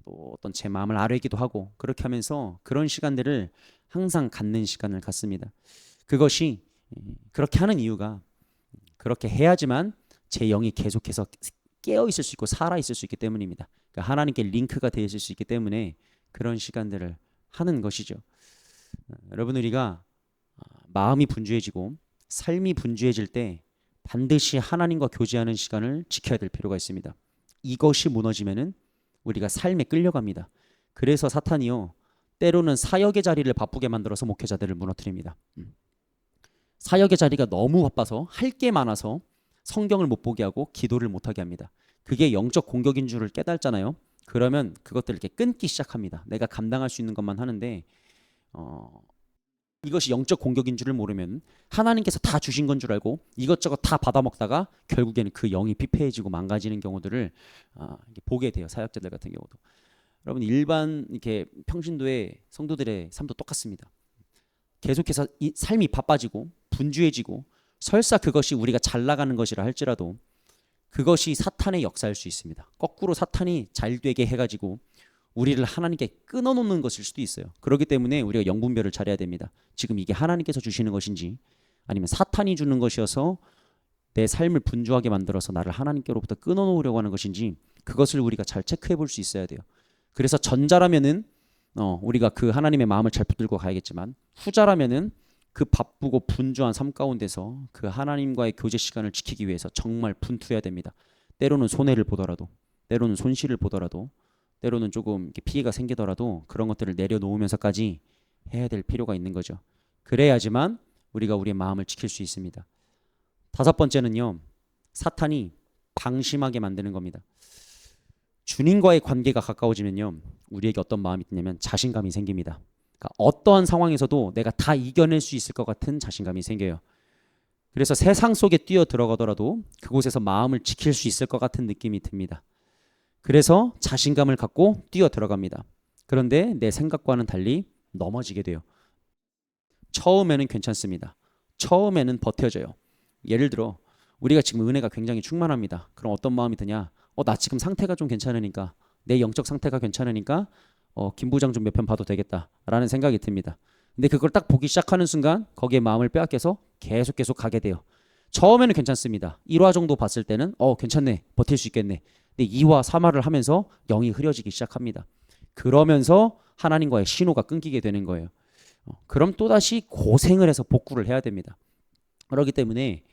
또 어떤 제 마음을 아뢰기도 하고, 그렇게 하면서 그런 시간들을 항상 갖는 시간을 갖습니다. 그것이 그렇게 하는 이유가, 그렇게 해야지만 제 영이 계속해서 깨어 있을 수 있고 살아 있을 수 있기 때문입니다. 그러니까 하나님께 링크가 되어 있을 수 있기 때문에 그런 시간들을 하는 것이죠. 여러분, 우리가 마음이 분주해지고 삶이 분주해질 때 반드시 하나님과 교제하는 시간을 지켜야 될 필요가 있습니다. 이것이 무너지면은 우리가 삶에 끌려갑니다. 그래서 사탄이요, 때로는 사역의 자리를 바쁘게 만들어서 목회자들을 무너뜨립니다. 사역의 자리가 너무 바빠서 할 게 많아서 성경을 못 보게 하고 기도를 못 하게 합니다. 그게 영적 공격인 줄을 깨닫잖아요. 그러면 그것들을 이렇게 끊기 시작합니다. 내가 감당할 수 있는 것만 하는데 이것이 영적 공격인 줄을 모르면 하나님께서 다 주신 건 줄 알고 이것저것 다 받아먹다가 결국에는 그 영이 피폐해지고 망가지는 경우들을 보게 돼요. 사역자들 같은 경우도. 여러분, 일반 이렇게 평신도의 성도들의 삶도 똑같습니다. 계속해서 이 삶이 바빠지고 분주해지고 설사 그것이 우리가 잘 나가는 것이라 할지라도 그것이 사탄의 역사일 수 있습니다. 거꾸로 사탄이 잘 되게 해가지고 우리를 하나님께 끊어놓는 것일 수도 있어요. 그렇기 때문에 우리가 영분별을 잘해야 됩니다. 지금 이게 하나님께서 주시는 것인지 아니면 사탄이 주는 것이어서 내 삶을 분주하게 만들어서 나를 하나님께로부터 끊어놓으려고 하는 것인지, 그것을 우리가 잘 체크해 볼 수 있어야 돼요. 그래서 전자라면은 우리가 그 하나님의 마음을 잘 붙들고 가야겠지만, 후자라면은 그 바쁘고 분주한 삶 가운데서 그 하나님과의 교제 시간을 지키기 위해서 정말 분투해야 됩니다. 때로는 손해를 보더라도, 때로는 손실을 보더라도, 때로는 조금 피해가 생기더라도 그런 것들을 내려놓으면서까지 해야 될 필요가 있는 거죠. 그래야지만 우리가 우리의 마음을 지킬 수 있습니다. 5번째는요, 사탄이 방심하게 만드는 겁니다. 주님과의 관계가 가까워지면요, 우리에게 어떤 마음이 드냐면 자신감이 생깁니다. 그러니까 어떠한 상황에서도 내가 다 이겨낼 수 있을 것 같은 자신감이 생겨요. 그래서 세상 속에 뛰어 들어가더라도 그곳에서 마음을 지킬 수 있을 것 같은 느낌이 듭니다. 그래서 자신감을 갖고 뛰어 들어갑니다. 그런데 내 생각과는 달리 넘어지게 돼요. 처음에는 괜찮습니다. 처음에는 버텨져요. 예를 들어 우리가 지금 은혜가 굉장히 충만합니다. 그럼 어떤 마음이 드냐? 나 지금 상태가 좀 괜찮으니까, 내 영적 상태가 괜찮으니까 김 부장 좀 몇 편 봐도 되겠다라는 생각이 듭니다. 근데 그걸 딱 보기 시작하는 순간 거기에 마음을 빼앗겨서 계속 가게 돼요. 처음에는 괜찮습니다. 1화 정도 봤을 때는 괜찮네, 버틸 수 있겠네. 근데 2화 3화를 하면서 영이 흐려지기 시작합니다. 그러면서 하나님과의 신호가 끊기게 되는 거예요. 그럼 또다시 고생을 해서 복구를 해야 됩니다. 그렇기 때문에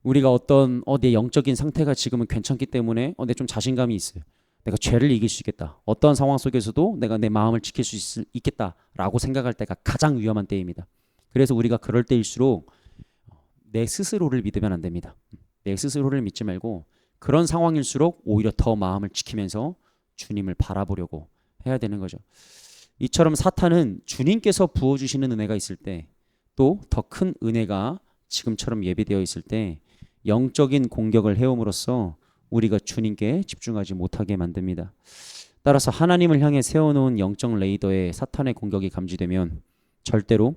우리가 어떤 내 영적인 상태가 지금은 괜찮기 때문에 내 좀 자신감이 있어요. 내가 죄를 이길 수 있겠다. 어떤 상황 속에서도 내가 내 마음을 지킬 수 있겠다라고 생각할 때가 가장 위험한 때입니다. 그래서 우리가 그럴 때일수록 내 스스로를 믿으면 안 됩니다. 내 스스로를 믿지 말고 그런 상황일수록 오히려 더 마음을 지키면서 주님을 바라보려고 해야 되는 거죠. 이처럼 사탄은 주님께서 부어주시는 은혜가 있을 때, 또 더 큰 은혜가 지금처럼 예비되어 있을 때 영적인 공격을 해옴으로써 우리가 주님께 집중하지 못하게 만듭니다. 따라서 하나님을 향해 세워놓은 영적 레이더에 사탄의 공격이 감지되면 절대로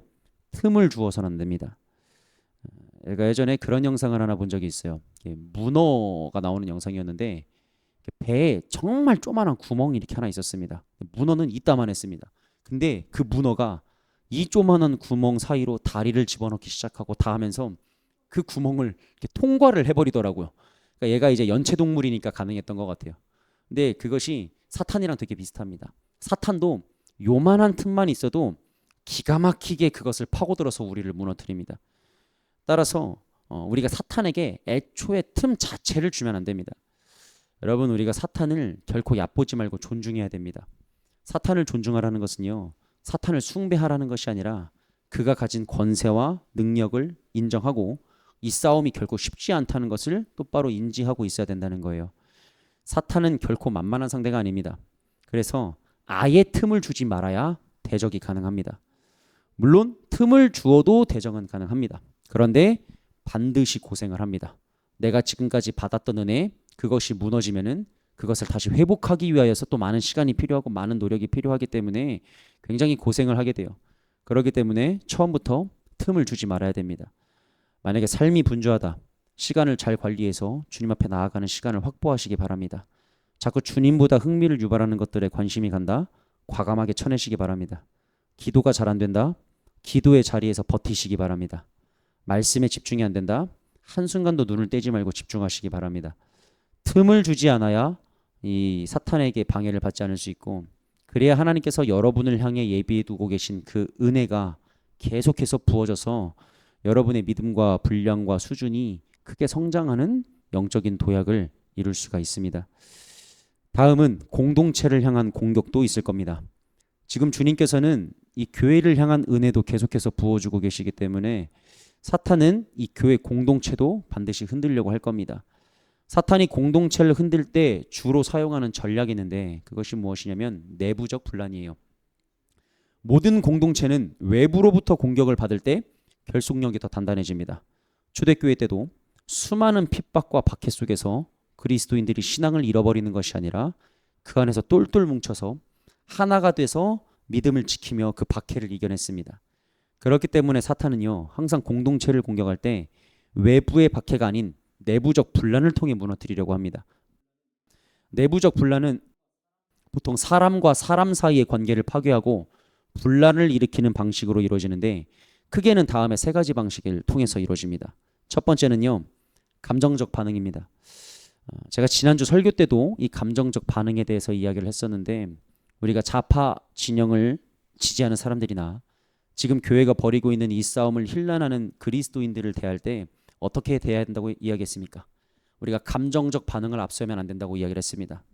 틈을 주어서는 안 됩니다. 제가 예전에 그런 영상을 하나 본 적이 있어요. 문어가 나오는 영상이었는데 배에 정말 조그마한 구멍이 이렇게 하나 있었습니다. 문어는 이따만 했습니다. 근데 그 문어가 이 조그마한 구멍 사이로 다리를 집어넣기 시작하고 다 하면서 그 구멍을 이렇게 통과를 해버리더라고요. 그러니까 얘가 이제 연체동물이니까 가능했던 것 같아요. 근데 그것이 사탄이랑 되게 비슷합니다. 사탄도 요만한 틈만 있어도 기가 막히게 그것을 파고들어서 우리를 무너뜨립니다. 따라서 우리가 사탄에게 애초에 틈 자체를 주면 안 됩니다. 여러분, 우리가 사탄을 결코 얕보지 말고 존중해야 됩니다. 사탄을 존중하라는 것은요, 사탄을 숭배하라는 것이 아니라 그가 가진 권세와 능력을 인정하고 이 싸움이 결코 쉽지 않다는 것을 똑바로 인지하고 있어야 된다는 거예요. 사탄은 결코 만만한 상대가 아닙니다. 그래서 아예 틈을 주지 말아야 대적이 가능합니다. 물론 틈을 주어도 대적은 가능합니다. 그런데 반드시 고생을 합니다. 내가 지금까지 받았던 은혜, 그것이 무너지면은 그것을 다시 회복하기 위하여서 또 많은 시간이 필요하고 많은 노력이 필요하기 때문에 굉장히 고생을 하게 돼요. 그렇기 때문에 처음부터 틈을 주지 말아야 됩니다. 만약에 삶이 분주하다, 시간을 잘 관리해서 주님 앞에 나아가는 시간을 확보하시기 바랍니다. 자꾸 주님보다 흥미를 유발하는 것들에 관심이 간다, 과감하게 쳐내시기 바랍니다. 기도가 잘 안 된다, 기도의 자리에서 버티시기 바랍니다. 말씀에 집중이 안 된다, 한순간도 눈을 떼지 말고 집중하시기 바랍니다. 틈을 주지 않아야 이 사탄에게 방해를 받지 않을 수 있고, 그래야 하나님께서 여러분을 향해 예비해 두고 계신 그 은혜가 계속해서 부어져서 여러분의 믿음과 분량과 수준이 크게 성장하는 영적인 도약을 이룰 수가 있습니다. 다음은 공동체를 향한 공격도 있을 겁니다. 지금 주님께서는 이 교회를 향한 은혜도 계속해서 부어주고 계시기 때문에 사탄은 이 교회 공동체도 반드시 흔들려고 할 겁니다. 사탄이 공동체를 흔들 때 주로 사용하는 전략이 있는데 그것이 무엇이냐면 내부적 분란이에요. 모든 공동체는 외부로부터 공격을 받을 때 결속력이 더 단단해집니다. 초대교회 때도 수많은 핍박과 박해 속에서 그리스도인들이 신앙을 잃어버리는 것이 아니라 그 안에서 똘똘 뭉쳐서 하나가 돼서 믿음을 지키며 그 박해를 이겨냈습니다. 그렇기 때문에 사탄은요, 항상 공동체를 공격할 때 외부의 박해가 아닌 내부적 분란을 통해 무너뜨리려고 합니다. 내부적 분란은 보통 사람과 사람 사이의 관계를 파괴하고 분란을 일으키는 방식으로 이루어지는데 크게는 다음에 세 가지 방식을 통해서 이루어집니다. 첫 번째는요, 감정적 반응입니다. 제가 지난주 설교 때도 이 감정적 반응에 대해서 이야기를 했었는데, 우리가 좌파 진영을 지지하는 사람들이나 지금 교회가 벌이고 있는 이 싸움을 힐난하는 그리스도인들을 대할 때 어떻게 대해야 된다고 이야기했습니까? 우리가 감정적 반응을 앞서면 안 된다고 이야기를 했습니다.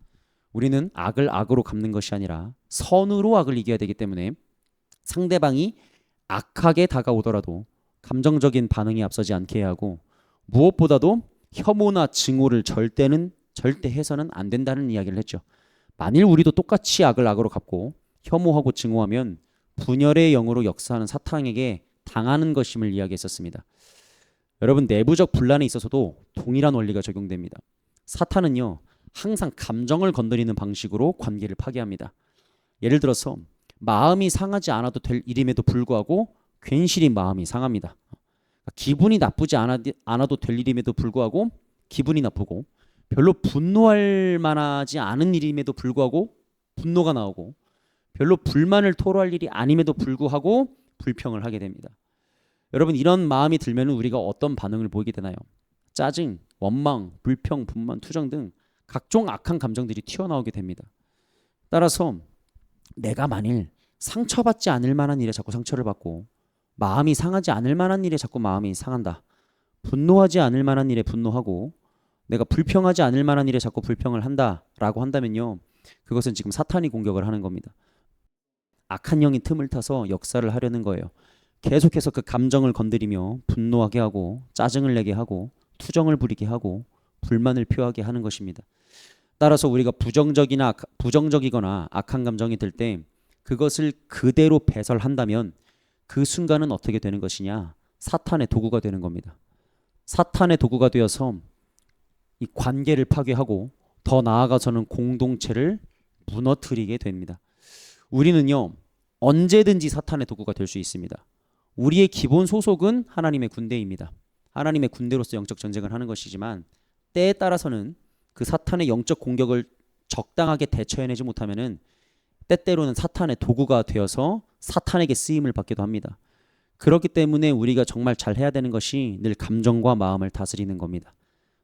우리는 악을 악으로 갚는 것이 아니라 선으로 악을 이겨야 되기 때문에 상대방이 악하게 다가오더라도 감정적인 반응이 앞서지 않게 해야 하고, 무엇보다도 혐오나 증오를 절대 해서는 안 된다는 이야기를 했죠. 만일 우리도 똑같이 악을 악으로 갚고 혐오하고 증오하면 분열의 영으로 역사하는 사탄에게 당하는 것임을 이야기했었습니다. 여러분 내부적 분란에 있어서도 동일한 원리가 적용됩니다. 사탄은요 항상 감정을 건드리는 방식으로 관계를 파괴합니다. 예를 들어서 마음이 상하지 않아도 될 일임에도 불구하고 괜시리 마음이 상합니다. 기분이 나쁘지 않아도 될 일임에도 불구하고 기분이 나쁘고, 별로 분노할 만하지 않은 일임에도 불구하고 분노가 나오고, 별로 불만을 토로할 일이 아님에도 불구하고 불평을 하게 됩니다. 여러분 이런 마음이 들면 우리가 어떤 반응을 보이게 되나요? 짜증, 원망, 불평, 분만, 투정 등 각종 악한 감정들이 튀어나오게 됩니다. 따라서 내가 만일 상처받지 않을 만한 일에 자꾸 상처를 받고, 마음이 상하지 않을 만한 일에 자꾸 마음이 상한다, 분노하지 않을 만한 일에 분노하고, 내가 불평하지 않을 만한 일에 자꾸 불평을 한다라고 한다면요, 그것은 지금 사탄이 공격을 하는 겁니다. 악한 영이 틈을 타서 역사를 하려는 거예요. 계속해서 그 감정을 건드리며 분노하게 하고, 짜증을 내게 하고, 투정을 부리게 하고, 불만을 표하게 하는 것입니다. 따라서 우리가 부정적이거나 악한 감정이 들 때 그것을 그대로 배설한다면 그 순간은 어떻게 되는 것이냐? 사탄의 도구가 되는 겁니다. 사탄의 도구가 되어서 이 관계를 파괴하고, 더 나아가서는 공동체를 무너뜨리게 됩니다. 우리는요 언제든지 사탄의 도구가 될 수 있습니다. 우리의 기본 소속은 하나님의 군대입니다. 하나님의 군대로서 영적 전쟁을 하는 것이지만, 때에 따라서는 그 사탄의 영적 공격을 적당하게 대처해내지 못하면은 때때로는 사탄의 도구가 되어서 사탄에게 쓰임을 받기도 합니다. 그렇기 때문에 우리가 정말 잘 해야 되는 것이 늘 감정과 마음을 다스리는 겁니다.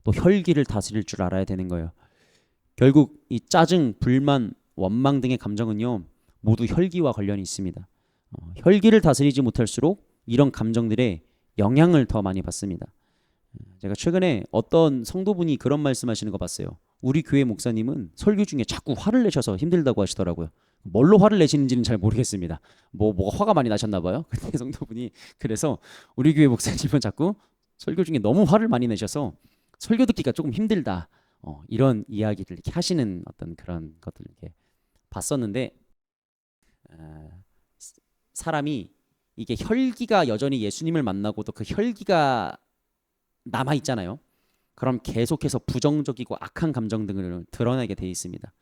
또 혈기를 다스릴 줄 알아야 되는 거예요. 결국 이 짜증, 불만, 원망 등의 감정은요 모두 혈기와 관련이 있습니다. 혈기를 다스리지 못할수록 이런 감정들의 영향을 더 많이 받습니다. 제가 최근에 어떤 성도분이 그런 말씀하시는 거 봤어요. 우리 교회 목사님은 설교 중에 자꾸 화를 내셔서 힘들다고 하시더라고요. 뭘로 화를 내시는지는 잘 모르겠습니다. 뭐가 화가 많이 나셨나 봐요. 근데 성도분이 그래서 우리 교회 목사님은 자꾸 설교 중에 너무 화를 많이 내셔서 설교 듣기가 조금 힘들다, 이런 이야기를 이렇게 하시는 어떤 그런 것들을 이렇게 봤었는데, 사람이 이게 혈기가 여전히 예수님을 만나고도 그 혈기가 남아 있잖아요. 그럼 계속해서 부정적이고 악한 감정 등을 드러내게 돼 있습니다.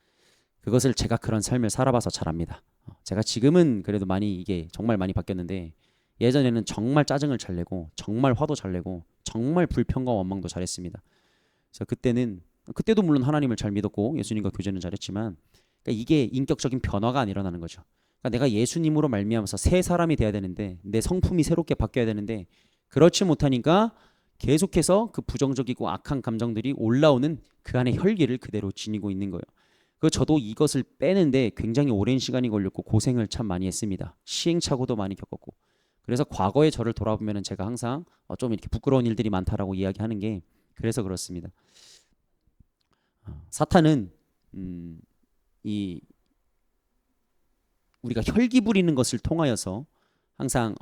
그것을 제가 그런 삶을 살아봐서 잘 압니다. 제가 지금은 그래도 많이 이게 정말 많이 바뀌었는데, 예전에는 정말 짜증을 잘 내고, 정말 화도 잘 내고, 정말 불평과 원망도 잘했습니다. 그래서 그때도 물론 하나님을 잘 믿었고 예수님과 교제는 잘했지만, 그러니까 이게 인격적인 변화가 안 일어나는 거죠. 그러니까 내가 예수님으로 말미암아서 새 사람이 돼야 되는데, 내 성품이 새롭게 바뀌어야 되는데, 그렇지 못하니까 계속해서 그 부정적이고 악한 감정들이 올라오는 그 안에 혈기를 그대로 지니고 있는 거예요. 저도 이것을 빼는데 굉장히 오랜 시간이 걸렸고 고생을 참 많이 했습니다. 시행착오도 많이 겪었고. 그래서 과거의 저를 돌아보면 제가 항상 좀 이렇게 부끄러운 일들이 많다라고 이야기하는 게 그래서 그렇습니다. 사탄은 우리가 혈기 부리는 것을 통하여서 항상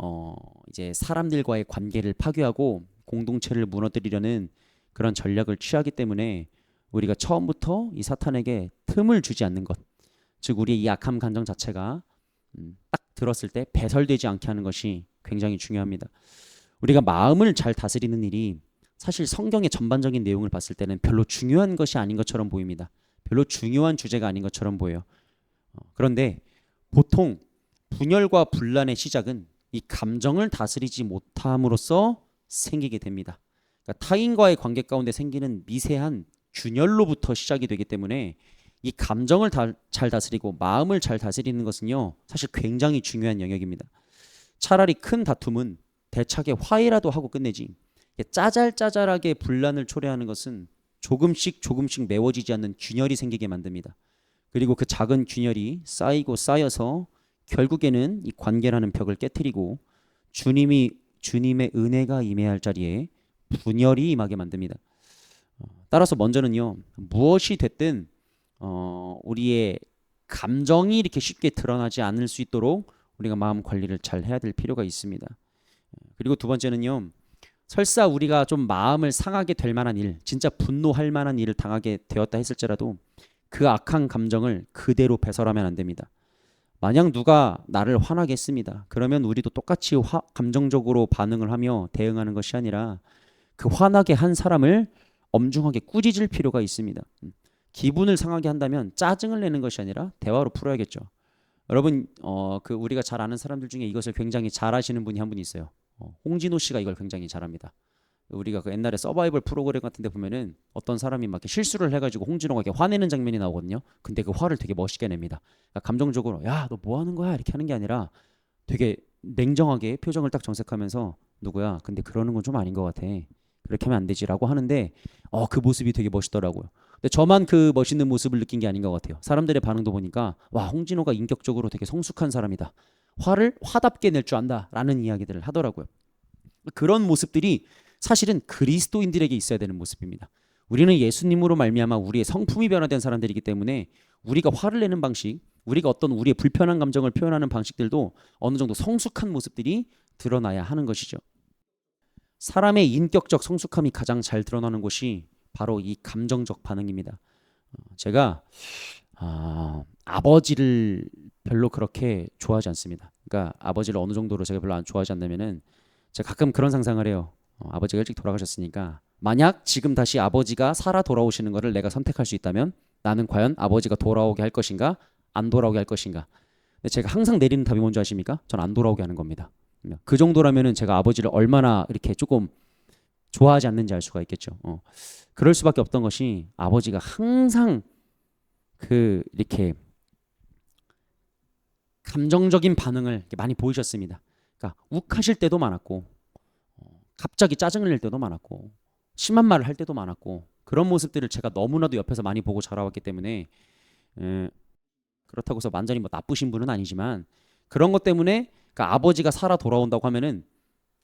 이제 사람들과의 관계를 파괴하고 공동체를 무너뜨리려는 그런 전략을 취하기 때문에, 우리가 처음부터 이 사탄에게 틈을 주지 않는 것, 즉 우리의 이 악함 감정 자체가 딱 들었을 때 배설되지 않게 하는 것이 굉장히 중요합니다. 우리가 마음을 잘 다스리는 일이 사실 성경의 전반적인 내용을 봤을 때는 별로 중요한 것이 아닌 것처럼 보입니다. 별로 중요한 주제가 아닌 것처럼 보여요. 그런데 보통 분열과 분란의 시작은 이 감정을 다스리지 못함으로써 생기게 됩니다. 그러니까 타인과의 관계 가운데 생기는 미세한 균열로부터 시작이 되기 때문에, 이 감정을 잘 다스리고 마음을 잘 다스리는 것은요 사실 굉장히 중요한 영역입니다. 차라리 큰 다툼은 대차게 화해라도 하고 끝내지, 짜잘짜잘하게 분란을 초래하는 것은 조금씩 메워지지 않는 균열이 생기게 만듭니다. 그리고 그 작은 균열이 쌓이고 쌓여서 결국에는 이 관계라는 벽을 깨트리고 주님의 은혜가 임해야 할 자리에 분열이 임하게 만듭니다. 따라서 먼저는요 무엇이 됐든 우리의 감정이 이렇게 쉽게 드러나지 않을 수 있도록 우리가 마음 관리를 잘 해야 될 필요가 있습니다. 그리고 두 번째는요, 설사 우리가 좀 마음을 상하게 될 만한 일, 진짜 분노할 만한 일을 당하게 되었다 했을지라도 그 악한 감정을 그대로 배설하면 안 됩니다. 만약 누가 나를 화나게 했습니다. 그러면 우리도 똑같이 감정적으로 반응을 하며 대응하는 것이 아니라, 그 화나게 한 사람을 엄중하게 꾸짖을 필요가 있습니다. 기분을 상하게 한다면 짜증을 내는 것이 아니라 대화로 풀어야겠죠. 여러분 그 우리가 잘 아는 사람들 중에 이것을 굉장히 잘하시는 분이 한 분 있어요. 홍진호 씨가 이걸 굉장히 잘합니다. 우리가 그 옛날에 서바이벌 프로그램 같은 데 보면은 어떤 사람이 막 이렇게 실수를 해가지고 홍진호가 이렇게 화내는 장면이 나오거든요. 근데 그 화를 되게 멋있게 냅니다. 그러니까 감정적으로 야, 너 뭐 하는 거야? 이렇게 하는 게 아니라 되게 냉정하게 표정을 딱 정색하면서 누구야? 근데 그러는 건 좀 아닌 것 같아. 그렇게 하면 안 되지라고 하는데 그 모습이 되게 멋있더라고요. 근데 저만 그 멋있는 모습을 느낀 게 아닌 것 같아요. 사람들의 반응도 보니까 와, 홍진호가 인격적으로 되게 성숙한 사람이다. 화를 화답게 낼 줄 안다라는 이야기들을 하더라고요. 그런 모습들이 사실은 그리스도인들에게 있어야 되는 모습입니다. 우리는 예수님으로 말미암아 우리의 성품이 변화된 사람들이기 때문에 우리가 화를 내는 방식, 우리가 어떤 우리의 불편한 감정을 표현하는 방식들도 어느 정도 성숙한 모습들이 드러나야 하는 것이죠. 사람의 인격적 성숙함이 가장 잘 드러나는 곳이 바로 이 감정적 반응입니다. 제가 아버지를 별로 그렇게 좋아하지 않습니다. 그러니까 아버지를 어느 정도로 제가 별로 안 좋아하지 않냐면은 제가 가끔 그런 상상을 해요. 아버지가 일찍 돌아가셨으니까 만약 지금 다시 아버지가 살아 돌아오시는 것을 내가 선택할 수 있다면 나는 과연 아버지가 돌아오게 할 것인가 안 돌아오게 할 것인가. 근데 제가 항상 내리는 답이 뭔지 아십니까? 전 안 돌아오게 하는 겁니다. 그 정도라면은 제가 아버지를 얼마나 이렇게 조금 좋아하지 않는지 알 수가 있겠죠. 그럴 수밖에 없던 것이 아버지가 항상 그 이렇게 감정적인 반응을 이렇게 많이 보이셨습니다. 그러니까 욱하실 때도 많았고 갑자기 짜증을 낼 때도 많았고 심한 말을 할 때도 많았고 그런 모습들을 제가 너무나도 옆에서 많이 보고 자라왔기 때문에 그렇다고 해서 완전히 뭐 나쁘신 분은 아니지만 그런 것 때문에 그러니까 아버지가 살아 돌아온다고 하면은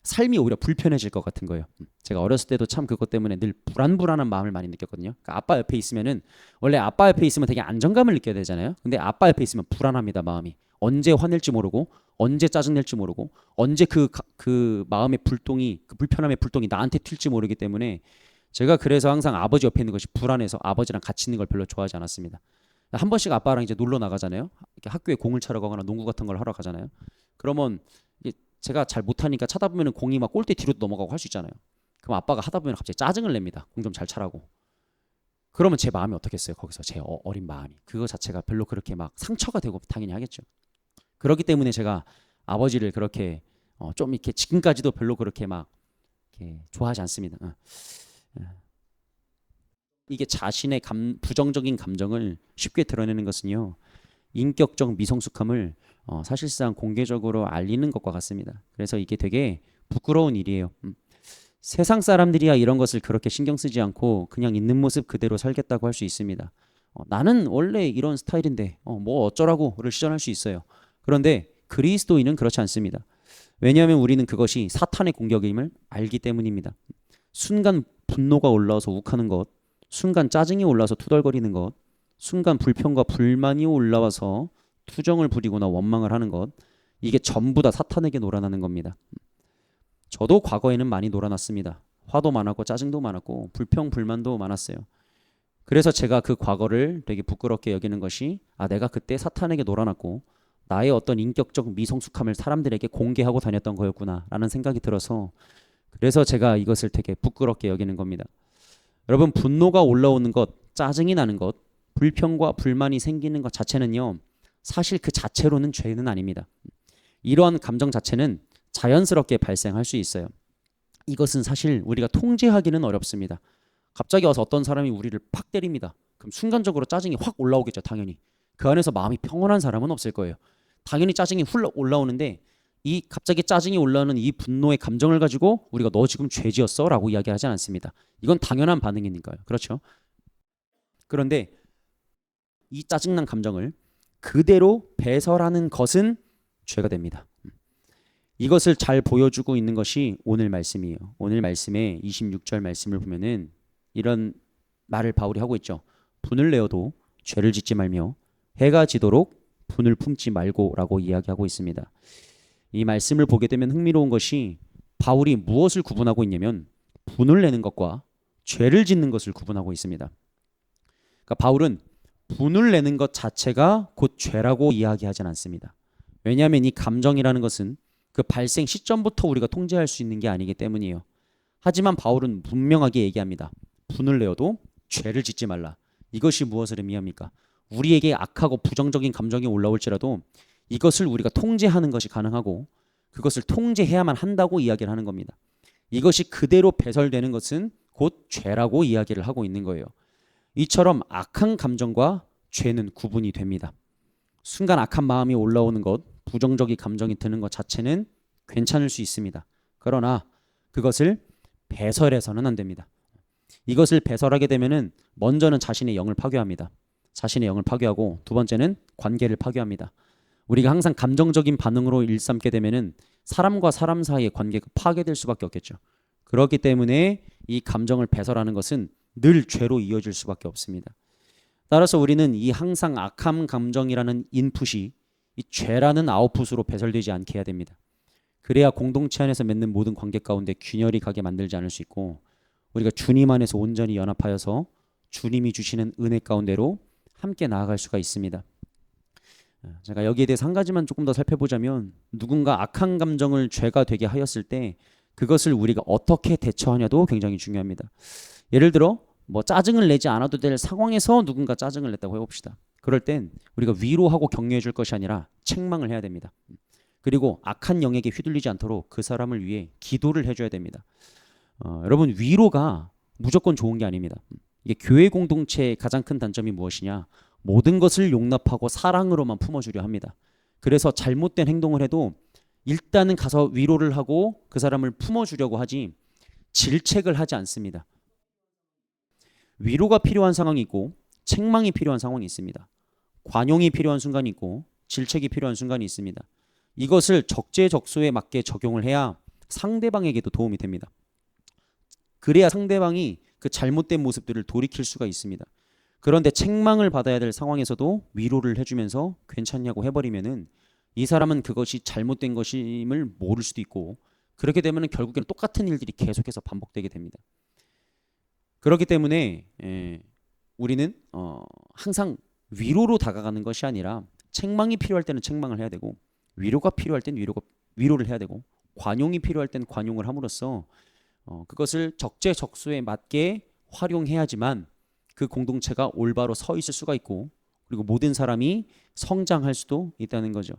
삶이 오히려 불편해질 것 같은 거예요. 제가 어렸을 때도 참 그것 때문에 늘 불안한 마음을 많이 느꼈거든요. 그러니까 아빠 옆에 있으면은 원래 아빠 옆에 있으면 되게 안정감을 느껴야 되잖아요. 근데 아빠 옆에 있으면 불안합니다. 마음이 언제 화낼지 모르고 언제 짜증낼지 모르고 언제 그 마음의 불똥이 그 불편함의 불똥이 나한테 튈지 모르기 때문에 제가 그래서 항상 아버지 옆에 있는 것이 불안해서 아버지랑 같이 있는 걸 별로 좋아하지 않았습니다. 한 번씩 아빠랑 이제 놀러 나가잖아요. 이렇게 학교에 공을 차러 가거나 농구 같은 걸 하러 가잖아요. 그러면 제가 잘 못하니까 차다 보면 공이 막 골대 뒤로 넘어가고 할 수 있잖아요. 그럼 아빠가 하다 보면 갑자기 짜증을 냅니다. 공 좀 잘 차라고. 그러면 제 마음이 어떻겠어요? 거기서 제 어린 마음이. 그거 자체가 별로 그렇게 막 상처가 되고 당연히 하겠죠. 그렇기 때문에 제가 아버지를 그렇게 좀 이렇게 지금까지도 별로 그렇게 막 이렇게 좋아하지 않습니다. 이게 자신의 부정적인 감정을 쉽게 드러내는 것은요. 인격적 미성숙함을 사실상 공개적으로 알리는 것과 같습니다. 그래서 이게 되게 부끄러운 일이에요. 세상 사람들이야 이런 것을 그렇게 신경 쓰지 않고 그냥 있는 모습 그대로 살겠다고 할 수 있습니다. 나는 원래 이런 스타일인데 뭐 어쩌라고를 시전할 수 있어요. 그런데 그리스도인은 그렇지 않습니다. 왜냐하면 우리는 그것이 사탄의 공격임을 알기 때문입니다. 순간 분노가 올라와서 욱하는 것, 순간 짜증이 올라와서 투덜거리는 것, 순간 불평과 불만이 올라와서 투정을 부리거나 원망을 하는 것, 이게 전부 다 사탄에게 놀아나는 겁니다. 저도 과거에는 많이 놀아났습니다. 화도 많았고 짜증도 많았고 불평 불만도 많았어요. 그래서 제가 그 과거를 되게 부끄럽게 여기는 것이 내가 그때 사탄에게 놀아났고 나의 어떤 인격적 미성숙함을 사람들에게 공개하고 다녔던 거였구나 라는 생각이 들어서 그래서 제가 이것을 되게 부끄럽게 여기는 겁니다. 여러분 분노가 올라오는 것, 짜증이 나는 것, 불평과 불만이 생기는 것 자체는요. 사실 그 자체로는 죄는 아닙니다. 이러한 감정 자체는 자연스럽게 발생할 수 있어요. 이것은 사실 우리가 통제하기는 어렵습니다. 갑자기 와서 어떤 사람이 우리를 팍 때립니다. 그럼 순간적으로 짜증이 확 올라오겠죠. 당연히. 그 안에서 마음이 평온한 사람은 없을 거예요. 당연히 짜증이 훌 올라오는데 이 갑자기 짜증이 올라오는 이 분노의 감정을 가지고 우리가 너 지금 죄 지었어? 라고 이야기하지 않습니다. 이건 당연한 반응이니까요. 그렇죠? 그런데 이 짜증난 감정을 그대로 배설하는 것은 죄가 됩니다. 이것을 잘 보여주고 있는 것이 오늘 말씀이에요. 오늘 말씀의 26절 말씀을 보면은 이런 말을 바울이 하고 있죠. 분을 내어도 죄를 짓지 말며 해가 지도록 분을 품지 말고라고 이야기하고 있습니다. 이 말씀을 보게 되면 흥미로운 것이 바울이 무엇을 구분하고 있냐면 분을 내는 것과 죄를 짓는 것을 구분하고 있습니다. 그러니까 바울은 분을 내는 것 자체가 곧 죄라고 이야기하진 않습니다. 왜냐하면 이 감정이라는 것은 그 발생 시점부터 우리가 통제할 수 있는 게 아니기 때문이에요. 하지만 바울은 분명하게 얘기합니다. 분을 내어도 죄를 짓지 말라. 이것이 무엇을 의미합니까? 우리에게 악하고 부정적인 감정이 올라올지라도 이것을 우리가 통제하는 것이 가능하고 그것을 통제해야만 한다고 이야기를 하는 겁니다. 이것이 그대로 배설되는 것은 곧 죄라고 이야기를 하고 있는 거예요. 이처럼 악한 감정과 죄는 구분이 됩니다. 순간 악한 마음이 올라오는 것, 부정적인 감정이 드는 것 자체는 괜찮을 수 있습니다. 그러나 그것을 배설해서는 안 됩니다. 이것을 배설하게 되면은 먼저는 자신의 영을 파괴합니다. 자신의 영을 파괴하고 두 번째는 관계를 파괴합니다. 우리가 항상 감정적인 반응으로 일삼게 되면은 사람과 사람 사이의 관계가 파괴될 수밖에 없겠죠. 그렇기 때문에 이 감정을 배설하는 것은 늘 죄로 이어질 수밖에 없습니다. 따라서 우리는 이 항상 악한 감정이라는 인풋이 이 죄라는 아웃풋으로 배설되지 않게 해야 됩니다. 그래야 공동체 안에서 맺는 모든 관계 가운데 균열이 가게 만들지 않을 수 있고 우리가 주님 안에서 온전히 연합하여서 주님이 주시는 은혜 가운데로 함께 나아갈 수가 있습니다. 제가 여기에 대해서 한 가지만 조금 더 살펴보자면 누군가 악한 감정을 죄가 되게 하였을 때 그것을 우리가 어떻게 대처하냐도 굉장히 중요합니다. 예를 들어 뭐 짜증을 내지 않아도 될 상황에서 누군가 짜증을 냈다고 해봅시다. 그럴 땐 우리가 위로하고 격려해 줄 것이 아니라 책망을 해야 됩니다. 그리고 악한 영에게 휘둘리지 않도록 그 사람을 위해 기도를 해줘야 됩니다. 여러분 위로가 무조건 좋은 게 아닙니다. 이게 교회 공동체의 가장 큰 단점이 무엇이냐? 모든 것을 용납하고 사랑으로만 품어주려 합니다. 그래서 잘못된 행동을 해도 일단은 가서 위로를 하고 그 사람을 품어주려고 하지 질책을 하지 않습니다. 위로가 필요한 상황이 있고 책망이 필요한 상황이 있습니다. 관용이 필요한 순간이 있고 질책이 필요한 순간이 있습니다. 이것을 적재적소에 맞게 적용을 해야 상대방에게도 도움이 됩니다. 그래야 상대방이 그 잘못된 모습들을 돌이킬 수가 있습니다. 그런데 책망을 받아야 될 상황에서도 위로를 해주면서 괜찮냐고 해버리면은 이 사람은 그것이 잘못된 것임을 모를 수도 있고 그렇게 되면은 결국에는 똑같은 일들이 계속해서 반복되게 됩니다. 그렇기 때문에 우리는 항상 위로로 다가가는 것이 아니라 책망이 필요할 때는 책망을 해야 되고 위로가 필요할 때는 위로를 해야 되고 관용이 필요할 때는 관용을 함으로써 그것을 적재적소에 맞게 활용해야지만 그 공동체가 올바로 서 있을 수가 있고 그리고 모든 사람이 성장할 수도 있다는 거죠.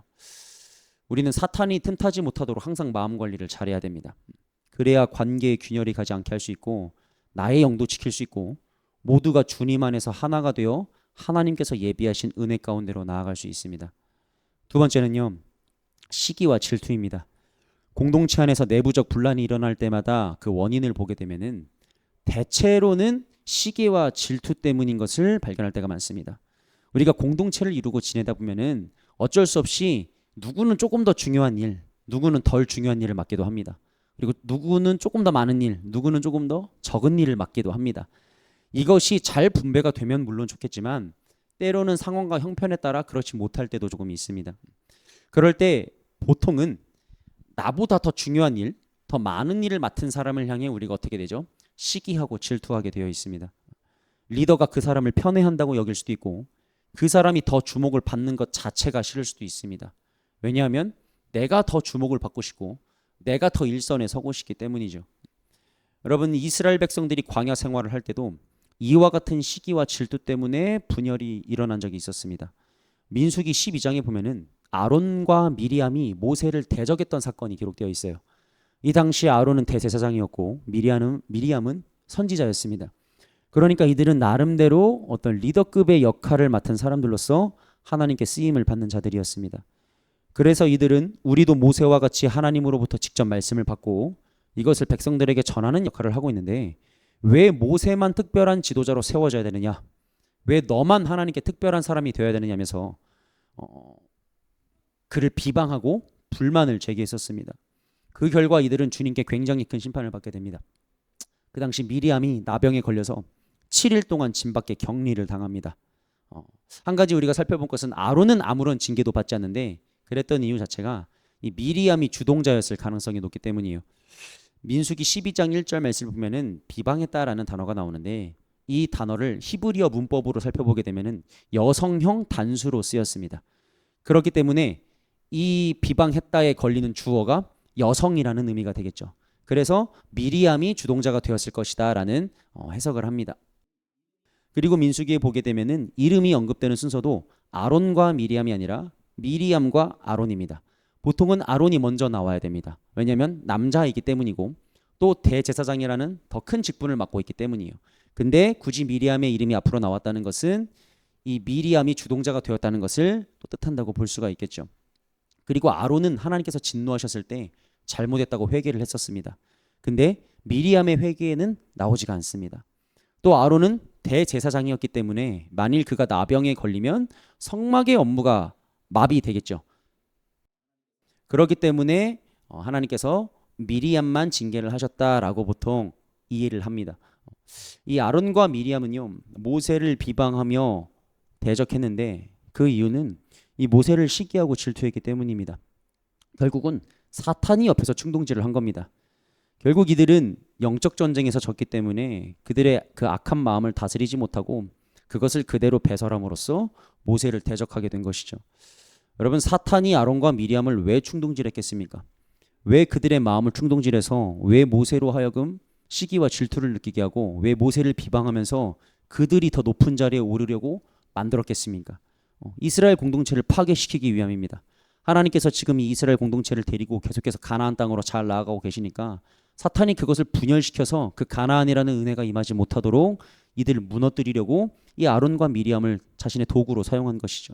우리는 사탄이 틈타지 못하도록 항상 마음 관리를 잘해야 됩니다. 그래야 관계의 균열이 가지 않게 할 수 있고 나의 영도 지킬 수 있고 모두가 주님 안에서 하나가 되어 하나님께서 예비하신 은혜 가운데로 나아갈 수 있습니다. 두 번째는요. 시기와 질투입니다. 공동체 안에서 내부적 분란이 일어날 때마다 그 원인을 보게 되면은 대체로는 시기와 질투 때문인 것을 발견할 때가 많습니다. 우리가 공동체를 이루고 지내다 보면은 어쩔 수 없이 누구는 조금 더 중요한 일, 누구는 덜 중요한 일을 맡기도 합니다. 그리고 누구는 조금 더 많은 일, 누구는 조금 더 적은 일을 맡기도 합니다. 이것이 잘 분배가 되면 물론 좋겠지만 때로는 상황과 형편에 따라 그렇지 못할 때도 조금 있습니다. 그럴 때 보통은 나보다 더 중요한 일, 더 많은 일을 맡은 사람을 향해 우리가 어떻게 되죠? 시기하고 질투하게 되어 있습니다. 리더가 그 사람을 편애한다고 여길 수도 있고 그 사람이 더 주목을 받는 것 자체가 싫을 수도 있습니다. 왜냐하면 내가 더 주목을 받고 싶고 내가 더 일선에 서고 싶기 때문이죠. 여러분 이스라엘 백성들이 광야 생활을 할 때도 이와 같은 시기와 질투 때문에 분열이 일어난 적이 있었습니다. 민수기 12장에 보면은 아론과 미리암이 모세를 대적했던 사건이 기록되어 있어요. 이 당시 아론은 대제사장이었고 미리암은 선지자였습니다. 그러니까 이들은 나름대로 어떤 리더급의 역할을 맡은 사람들로서 하나님께 쓰임을 받는 자들이었습니다. 그래서 이들은 우리도 모세와 같이 하나님으로부터 직접 말씀을 받고 이것을 백성들에게 전하는 역할을 하고 있는데 왜 모세만 특별한 지도자로 세워져야 되느냐? 왜 너만 하나님께 특별한 사람이 되어야 되느냐면서 그를 비방하고 불만을 제기했었습니다. 그 결과 이들은 주님께 굉장히 큰 심판을 받게 됩니다. 그 당시 미리암이 나병에 걸려서 7일 동안 진 밖에 격리를 당합니다. 한 가지 우리가 살펴본 것은 아론은 아무런 징계도 받지 않는데 그랬던 이유 자체가 이 미리암이 주동자였을 가능성이 높기 때문이에요. 민수기 12장 1절 말씀을 보면은 비방했다라는 단어가 나오는데 이 단어를 히브리어 문법으로 살펴보게 되면은 여성형 단수로 쓰였습니다. 그렇기 때문에 이 비방했다에 걸리는 주어가 여성이라는 의미가 되겠죠. 그래서 미리암이 주동자가 되었을 것이다 라는 해석을 합니다. 그리고 민수기에 보게 되면은 이름이 언급되는 순서도 아론과 미리암이 아니라 미리암과 아론입니다. 보통은 아론이 먼저 나와야 됩니다. 왜냐하면 남자이기 때문이고 또 대제사장이라는 더 큰 직분을 맡고 있기 때문이에요. 근데 굳이 미리암의 이름이 앞으로 나왔다는 것은 이 미리암이 주동자가 되었다는 것을 또 뜻한다고 볼 수가 있겠죠. 그리고 아론은 하나님께서 진노하셨을 때 잘못했다고 회개를 했었습니다. 근데 미리암의 회개에는 나오지가 않습니다. 또 아론은 대제사장이었기 때문에 만일 그가 나병에 걸리면 성막의 업무가 마비되겠죠. 그렇기 때문에 하나님께서 미리암만 징계를 하셨다라고 보통 이해를 합니다. 이 아론과 미리암은요, 모세를 비방하며 대적했는데 그 이유는 이 모세를 시기하고 질투했기 때문입니다. 결국은 사탄이 옆에서 충동질을 한 겁니다. 결국 이들은 영적 전쟁에서 졌기 때문에 그들의 그 악한 마음을 다스리지 못하고 그것을 그대로 배설함으로써 모세를 대적하게 된 것이죠. 여러분, 사탄이 아론과 미리암을 왜 충동질했겠습니까? 왜 그들의 마음을 충동질해서 왜 모세로 하여금 시기와 질투를 느끼게 하고 왜 모세를 비방하면서 그들이 더 높은 자리에 오르려고 만들었겠습니까? 이스라엘 공동체를 파괴시키기 위함입니다. 하나님께서 지금 이 이스라엘 공동체를 데리고 계속해서 가나안 땅으로 잘 나아가고 계시니까 사탄이 그것을 분열시켜서 그 가나안이라는 은혜가 임하지 못하도록 이들을 무너뜨리려고 이 아론과 미리암을 자신의 도구로 사용한 것이죠.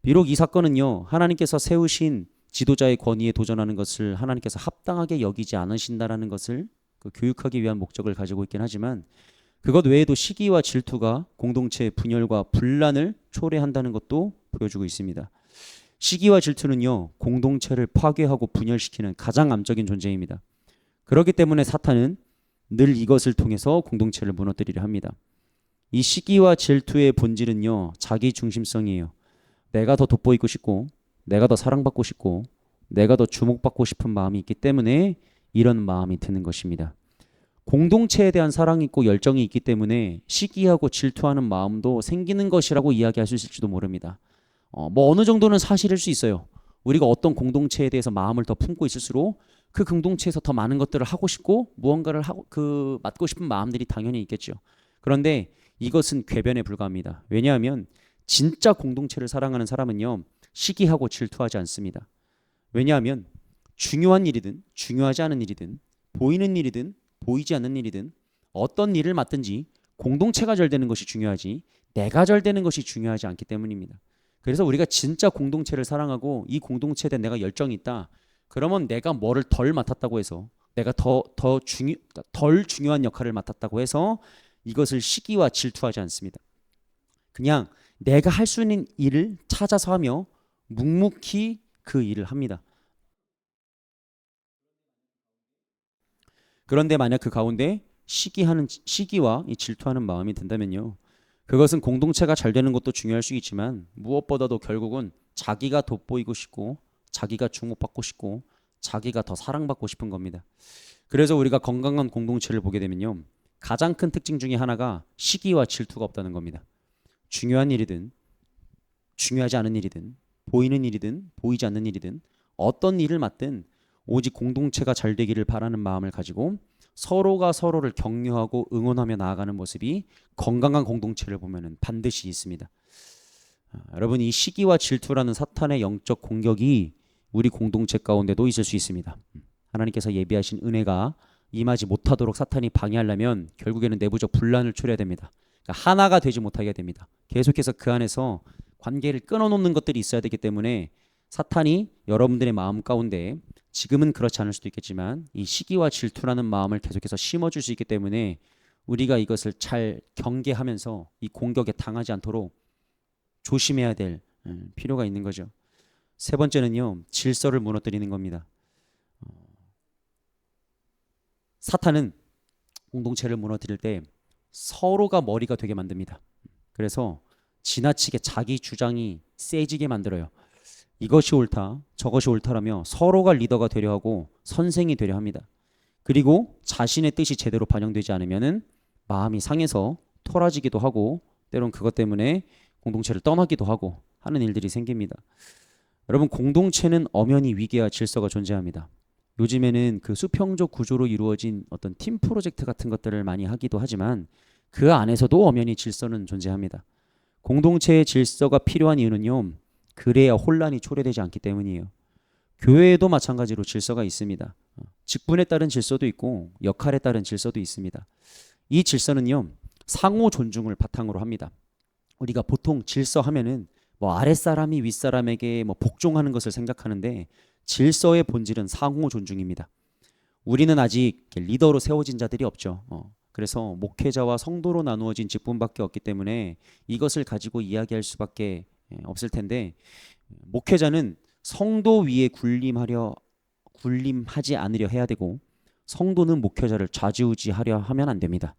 비록 이 사건은요, 하나님께서 세우신 지도자의 권위에 도전하는 것을 하나님께서 합당하게 여기지 않으신다라는 것을 교육하기 위한 목적을 가지고 있긴 하지만 그것 외에도 시기와 질투가 공동체의 분열과 분란을 초래한다는 것도 보여주고 있습니다. 시기와 질투는요, 공동체를 파괴하고 분열시키는 가장 암적인 존재입니다. 그렇기 때문에 사탄은 늘 이것을 통해서 공동체를 무너뜨리려 합니다. 이 시기와 질투의 본질은요, 자기 중심성이에요. 내가 더 돋보이고 싶고 내가 더 사랑받고 싶고 내가 더 주목받고 싶은 마음이 있기 때문에 이런 마음이 드는 것입니다. 공동체에 대한 사랑이 있고 열정이 있기 때문에 시기하고 질투하는 마음도 생기는 것이라고 이야기할 수 있을지도 모릅니다. 어느 정도는 사실일 수 있어요. 우리가 어떤 공동체에 대해서 마음을 더 품고 있을수록 그 공동체에서 더 많은 것들을 하고 싶고 무언가를 하고 맡고 싶은 마음들이 당연히 있겠죠. 그런데 이것은 궤변에 불과합니다. 왜냐하면 진짜 공동체를 사랑하는 사람은요, 시기하고 질투하지 않습니다. 왜냐하면 중요한 일이든 중요하지 않은 일이든 보이는 일이든 보이지 않는 일이든 어떤 일을 맡든지 공동체가 잘 되는 것이 중요하지 내가 잘 되는 것이 중요하지 않기 때문입니다. 그래서 우리가 진짜 공동체를 사랑하고 이 공동체에 대한 내가 열정이 있다. 그러면 내가 뭐를 덜 맡았다고 해서 내가 덜 중요한 역할을 맡았다고 해서 이것을 시기와 질투하지 않습니다. 그냥 내가 할 수 있는 일을 찾아서 하며 묵묵히 그 일을 합니다. 그런데 만약 그 가운데 시기와 이 질투하는 마음이 든다면요, 그것은 공동체가 잘 되는 것도 중요할 수 있지만 무엇보다도 결국은 자기가 돋보이고 싶고 자기가 주목받고 싶고 자기가 더 사랑받고 싶은 겁니다. 그래서 우리가 건강한 공동체를 보게 되면요, 가장 큰 특징 중에 하나가 시기와 질투가 없다는 겁니다. 중요한 일이든 중요하지 않은 일이든 보이는 일이든 보이지 않는 일이든 어떤 일을 맡든 오직 공동체가 잘 되기를 바라는 마음을 가지고 서로가 서로를 격려하고 응원하며 나아가는 모습이 건강한 공동체를 보면 반드시 있습니다. 여러분, 이 시기와 질투라는 사탄의 영적 공격이 우리 공동체 가운데도 있을 수 있습니다. 하나님께서 예비하신 은혜가 임하지 못하도록 사탄이 방해하려면 결국에는 내부적 분란을 초래해야 됩니다. 그러니까 하나가 되지 못하게 됩니다. 계속해서 그 안에서 관계를 끊어놓는 것들이 있어야 되기 때문에 사탄이 여러분들의 마음 가운데 지금은 그렇지 않을 수도 있겠지만 이 시기와 질투라는 마음을 계속해서 심어줄 수 있기 때문에 우리가 이것을 잘 경계하면서 이 공격에 당하지 않도록 조심해야 될 필요가 있는 거죠. 세 번째는요, 질서를 무너뜨리는 겁니다. 사탄은 공동체를 무너뜨릴 때 서로가 머리가 되게 만듭니다. 그래서 지나치게 자기 주장이 세지게 만들어요. 이것이 옳다, 저것이 옳다라며 서로가 리더가 되려 하고 선생이 되려 합니다. 그리고 자신의 뜻이 제대로 반영되지 않으면은 마음이 상해서 토라지기도 하고 때론 그것 때문에 공동체를 떠나기도 하고 하는 일들이 생깁니다. 여러분, 공동체는 엄연히 위계와 질서가 존재합니다. 요즘에는 그 수평적 구조로 이루어진 어떤 팀 프로젝트 같은 것들을 많이 하기도 하지만 그 안에서도 엄연히 질서는 존재합니다. 공동체의 질서가 필요한 이유는요. 그래야 혼란이 초래되지 않기 때문이에요. 교회에도 마찬가지로 질서가 있습니다. 직분에 따른 질서도 있고 역할에 따른 질서도 있습니다. 이 질서는요. 상호 존중을 바탕으로 합니다. 우리가 보통 질서 하면은 뭐 아랫사람이 윗사람에게 뭐 복종하는 것을 생각하는데 질서의 본질은 상호 존중입니다. 우리는 아직 리더로 세워진 자들이 없죠. 그래서 목회자와 성도로 나누어진 직분밖에 없기 때문에 이것을 가지고 이야기할 수밖에 없을 텐데 목회자는 성도 위에 군림하지 않으려 해야 되고 성도는 목회자를 좌지우지하려 하면 안 됩니다.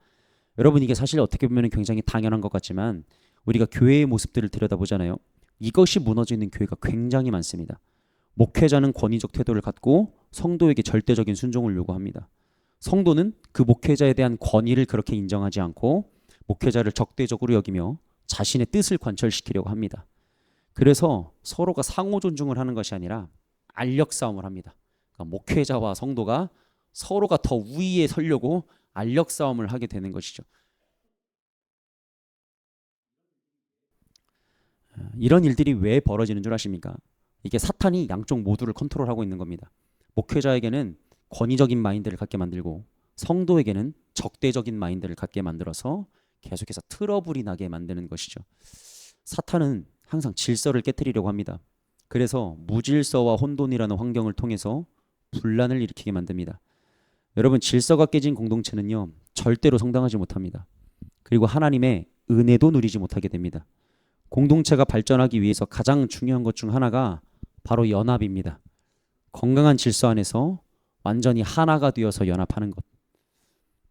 여러분 이게 사실 어떻게 보면 굉장히 당연한 것 같지만 우리가 교회의 모습들을 들여다보잖아요. 이것이 무너져 있는 교회가 굉장히 많습니다. 목회자는 권위적 태도를 갖고 성도에게 절대적인 순종을 요구합니다. 성도는 그 목회자에 대한 권위를 그렇게 인정하지 않고 목회자를 적대적으로 여기며 자신의 뜻을 관철시키려고 합니다. 그래서 서로가 상호 존중을 하는 것이 아니라 알력 싸움을 합니다. 그러니까 목회자와 성도가 서로가 더 우위에 서려고 알력 싸움을 하게 되는 것이죠. 이런 일들이 왜 벌어지는 줄 아십니까? 이게 사탄이 양쪽 모두를 컨트롤하고 있는 겁니다. 목회자에게는 권위적인 마인드를 갖게 만들고 성도에게는 적대적인 마인드를 갖게 만들어서 계속해서 트러블이 나게 만드는 것이죠. 사탄은 항상 질서를 깨뜨리려고 합니다. 그래서 무질서와 혼돈이라는 환경을 통해서 분란을 일으키게 만듭니다. 여러분 질서가 깨진 공동체는요 절대로 성장하지 못합니다. 그리고 하나님의 은혜도 누리지 못하게 됩니다. 공동체가 발전하기 위해서 가장 중요한 것 중 하나가 바로 연합입니다. 건강한 질서 안에서 완전히 하나가 되어서 연합하는 것.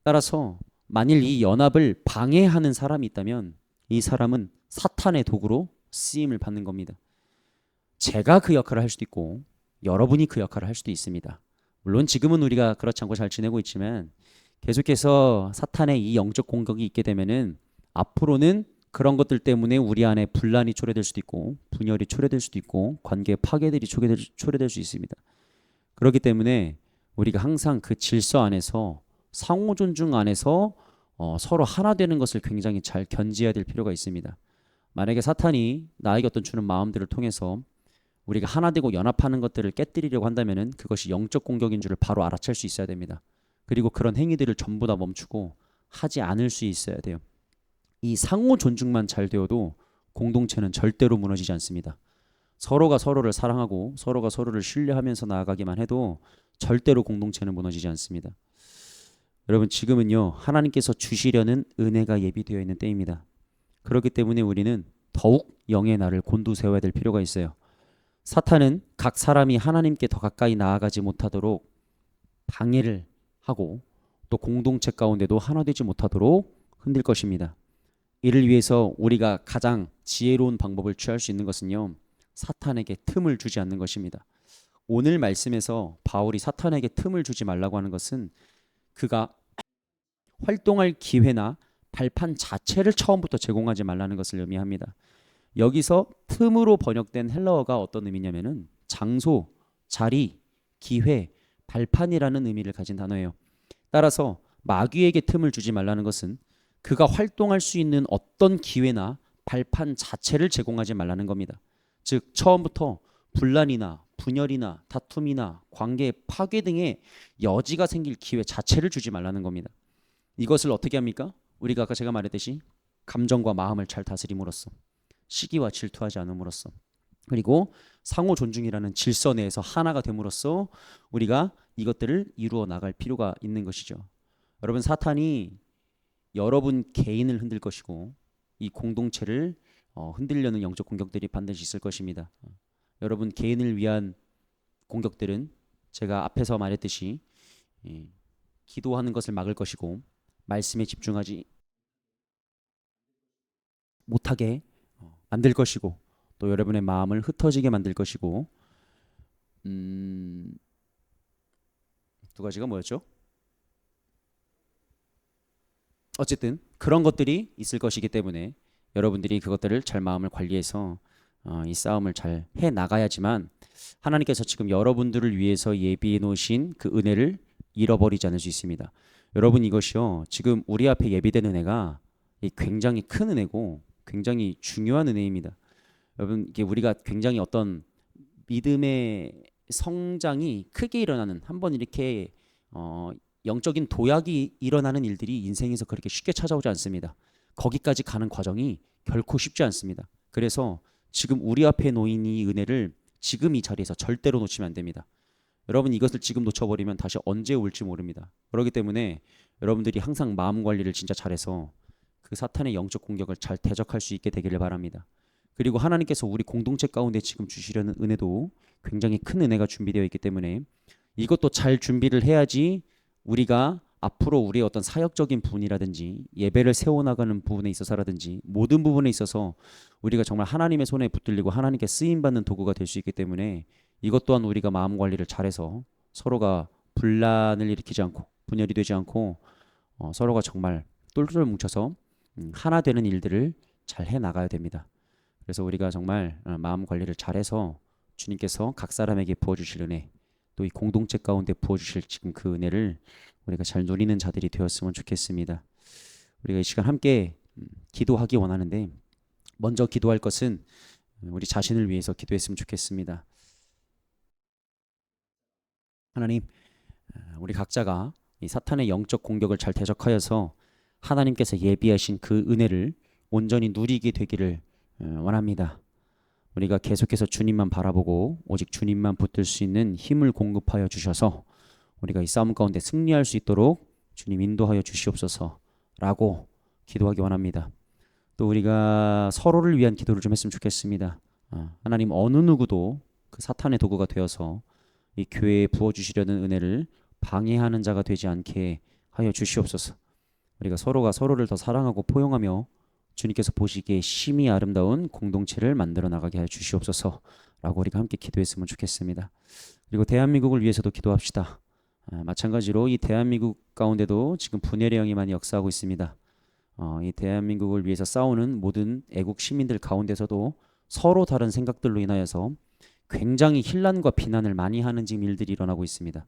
따라서 만일 이 연합을 방해하는 사람이 있다면 이 사람은 사탄의 도구로 쓰임을 받는 겁니다. 제가 그 역할을 할 수도 있고 여러분이 그 역할을 할 수도 있습니다. 물론 지금은 우리가 그렇지 않고 잘 지내고 있지만 계속해서 사탄의 이 영적 공격이 있게 되면은 앞으로는 그런 것들 때문에 우리 안에 분란이 초래될 수도 있고 분열이 초래될 수도 있고 관계 파괴들이 초래될 수 있습니다. 그렇기 때문에 우리가 항상 그 질서 안에서 상호 존중 안에서 서로 하나 되는 것을 굉장히 잘 견지해야 될 필요가 있습니다. 만약에 사탄이 나에게 어떤 주는 마음들을 통해서 우리가 하나 되고 연합하는 것들을 깨뜨리려고 한다면은 그것이 영적 공격인 줄을 바로 알아챌 수 있어야 됩니다. 그리고 그런 행위들을 전부 다 멈추고 하지 않을 수 있어야 돼요. 이 상호 존중만 잘 되어도 공동체는 절대로 무너지지 않습니다. 서로가 서로를 사랑하고 서로가 서로를 신뢰하면서 나아가기만 해도 절대로 공동체는 무너지지 않습니다. 여러분 지금은요 하나님께서 주시려는 은혜가 예비되어 있는 때입니다. 그렇기 때문에 우리는 더욱 영의 날을 곤두세워야 될 필요가 있어요. 사탄은 각 사람이 하나님께 더 가까이 나아가지 못하도록 방해를 하고 또 공동체 가운데도 하나 되지 못하도록 흔들 것입니다. 이를 위해서 우리가 가장 지혜로운 방법을 취할 수 있는 것은요 사탄에게 틈을 주지 않는 것입니다. 오늘 말씀에서 바울이 사탄에게 틈을 주지 말라고 하는 것은 그가 활동할 기회나 발판 자체를 처음부터 제공하지 말라는 것을 의미합니다. 여기서 틈으로 번역된 헬라어가 어떤 의미냐면은 장소, 자리, 기회, 발판이라는 의미를 가진 단어예요. 따라서 마귀에게 틈을 주지 말라는 것은 그가 활동할 수 있는 어떤 기회나 발판 자체를 제공하지 말라는 겁니다. 즉 처음부터 분란이나 분열이나 다툼이나 관계 파괴 등의 여지가 생길 기회 자체를 주지 말라는 겁니다. 이것을 어떻게 합니까? 우리가 아까 제가 말했듯이 감정과 마음을 잘 다스림으로써 시기와 질투하지 않음으로써 그리고 상호 존중이라는 질서 내에서 하나가 됨으로써 우리가 이것들을 이루어 나갈 필요가 있는 것이죠. 여러분 사탄이 여러분 개인을 흔들 것이고 이 공동체를 흔들려는 영적 공격들이 반드시 있을 것입니다. 여러분 개인을 위한 공격들은 제가 앞에서 말했듯이 기도하는 것을 막을 것이고 말씀에 집중하지 못하게 만들 것이고 또 여러분의 마음을 흩어지게 만들 것이고 두 가지가 뭐였죠? 어쨌든 그런 것들이 있을 것이기 때문에 여러분들이 그것들을 잘 마음을 관리해서 이 싸움을 잘 해 나가야지만 하나님께서 지금 여러분들을 위해서 예비해 놓으신 그 은혜를 잃어버리지 않을 수 있습니다. 여러분 이것이요 지금 우리 앞에 예비된 은혜가 굉장히 큰 은혜고 굉장히 중요한 은혜입니다. 여러분 이게 우리가 굉장히 어떤 믿음의 성장이 크게 일어나는 한번 이렇게 영적인 도약이 일어나는 일들이 인생에서 그렇게 쉽게 찾아오지 않습니다. 거기까지 가는 과정이 결코 쉽지 않습니다. 그래서 지금 우리 앞에 놓인 이 은혜를 지금 이 자리에서 절대로 놓치면 안 됩니다. 여러분 이것을 지금 놓쳐버리면 다시 언제 올지 모릅니다. 그렇기 때문에 여러분들이 항상 마음 관리를 진짜 잘해서 그 사탄의 영적 공격을 잘 대적할 수 있게 되기를 바랍니다. 그리고 하나님께서 우리 공동체 가운데 지금 주시려는 은혜도 굉장히 큰 은혜가 준비되어 있기 때문에 이것도 잘 준비를 해야지 우리가 앞으로 우리의 어떤 사역적인 부분이라든지 예배를 세워나가는 부분에 있어서라든지 모든 부분에 있어서 우리가 정말 하나님의 손에 붙들리고 하나님께 쓰임받는 도구가 될 수 있기 때문에 이것 또한 우리가 마음 관리를 잘해서 서로가 분란을 일으키지 않고 분열이 되지 않고 서로가 정말 똘똘 뭉쳐서 하나 되는 일들을 잘 해나가야 됩니다. 그래서 우리가 정말 마음 관리를 잘해서 주님께서 각 사람에게 부어주실 은혜 또 이 공동체 가운데 부어주실 지금 그 은혜를 우리가 잘 누리는 자들이 되었으면 좋겠습니다. 우리가 이 시간 함께 기도하기 원하는데 먼저 기도할 것은 우리 자신을 위해서 기도했으면 좋겠습니다. 하나님, 우리 각자가 이 사탄의 영적 공격을 잘 대적하여서 하나님께서 예비하신 그 은혜를 온전히 누리게 되기를 원합니다. 우리가 계속해서 주님만 바라보고 오직 주님만 붙들 수 있는 힘을 공급하여 주셔서 우리가 이 싸움 가운데 승리할 수 있도록 주님 인도하여 주시옵소서라고 기도하기 원합니다. 또 우리가 서로를 위한 기도를 좀 했으면 좋겠습니다. 하나님 어느 누구도 그 사탄의 도구가 되어서 이 교회에 부어주시려는 은혜를 방해하는 자가 되지 않게 하여 주시옵소서. 우리가 서로가 서로를 더 사랑하고 포용하며 주님께서 보시기에 심히 아름다운 공동체를 만들어 나가게 하여 주시옵소서라고 우리가 함께 기도했으면 좋겠습니다. 그리고 대한민국을 위해서도 기도합시다. 마찬가지로 이 대한민국 가운데도 지금 분열의 영이 많이 역사하고 있습니다. 이 대한민국을 위해서 싸우는 모든 애국 시민들 가운데서도 서로 다른 생각들로 인하여서 굉장히 혼란과 비난을 많이 하는 지금 일들이 일어나고 있습니다.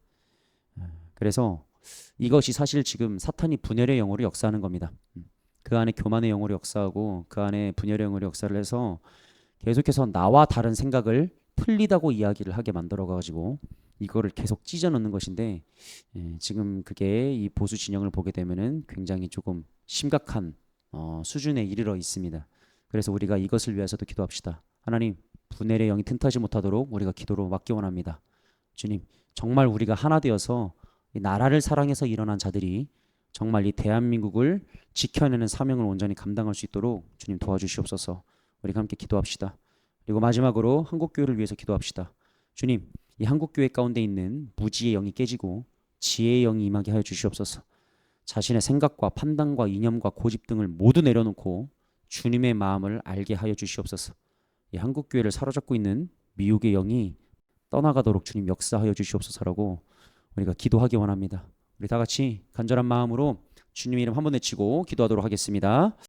그래서 이것이 사실 지금 사탄이 분열의 영으로 역사하는 겁니다. 그 안에 교만의 영으로 역사하고 그 안에 분열의 영으로 역사를 해서 계속해서 나와 다른 생각을 틀리다고 이야기를 하게 만들어가지고 이거를 계속 찢어놓는 것인데 지금 그게 이 보수 진영을 보게 되면은 굉장히 조금 심각한 수준에 이르러 있습니다. 그래서 우리가 이것을 위해서도 기도합시다. 하나님 분열의 영이 틈타지 못하도록 우리가 기도로 막기 원합니다. 주님 정말 우리가 하나 되어서 이 나라를 사랑해서 일어난 자들이 정말 이 대한민국을 지켜내는 사명을 온전히 감당할 수 있도록 주님 도와주시옵소서. 우리가 함께 기도합시다. 그리고 마지막으로 한국교회를 위해서 기도합시다. 주님 이 한국교회 가운데 있는 무지의 영이 깨지고 지혜의 영이 임하게 하여 주시옵소서. 자신의 생각과 판단과 이념과 고집 등을 모두 내려놓고 주님의 마음을 알게 하여 주시옵소서. 이 한국교회를 사로잡고 있는 미혹의 영이 떠나가도록 주님 역사하여 주시옵소서라고 우리가 기도하기 원합니다. 우리 다 같이 간절한 마음으로 주님 이름 한번 외치고 기도하도록 하겠습니다.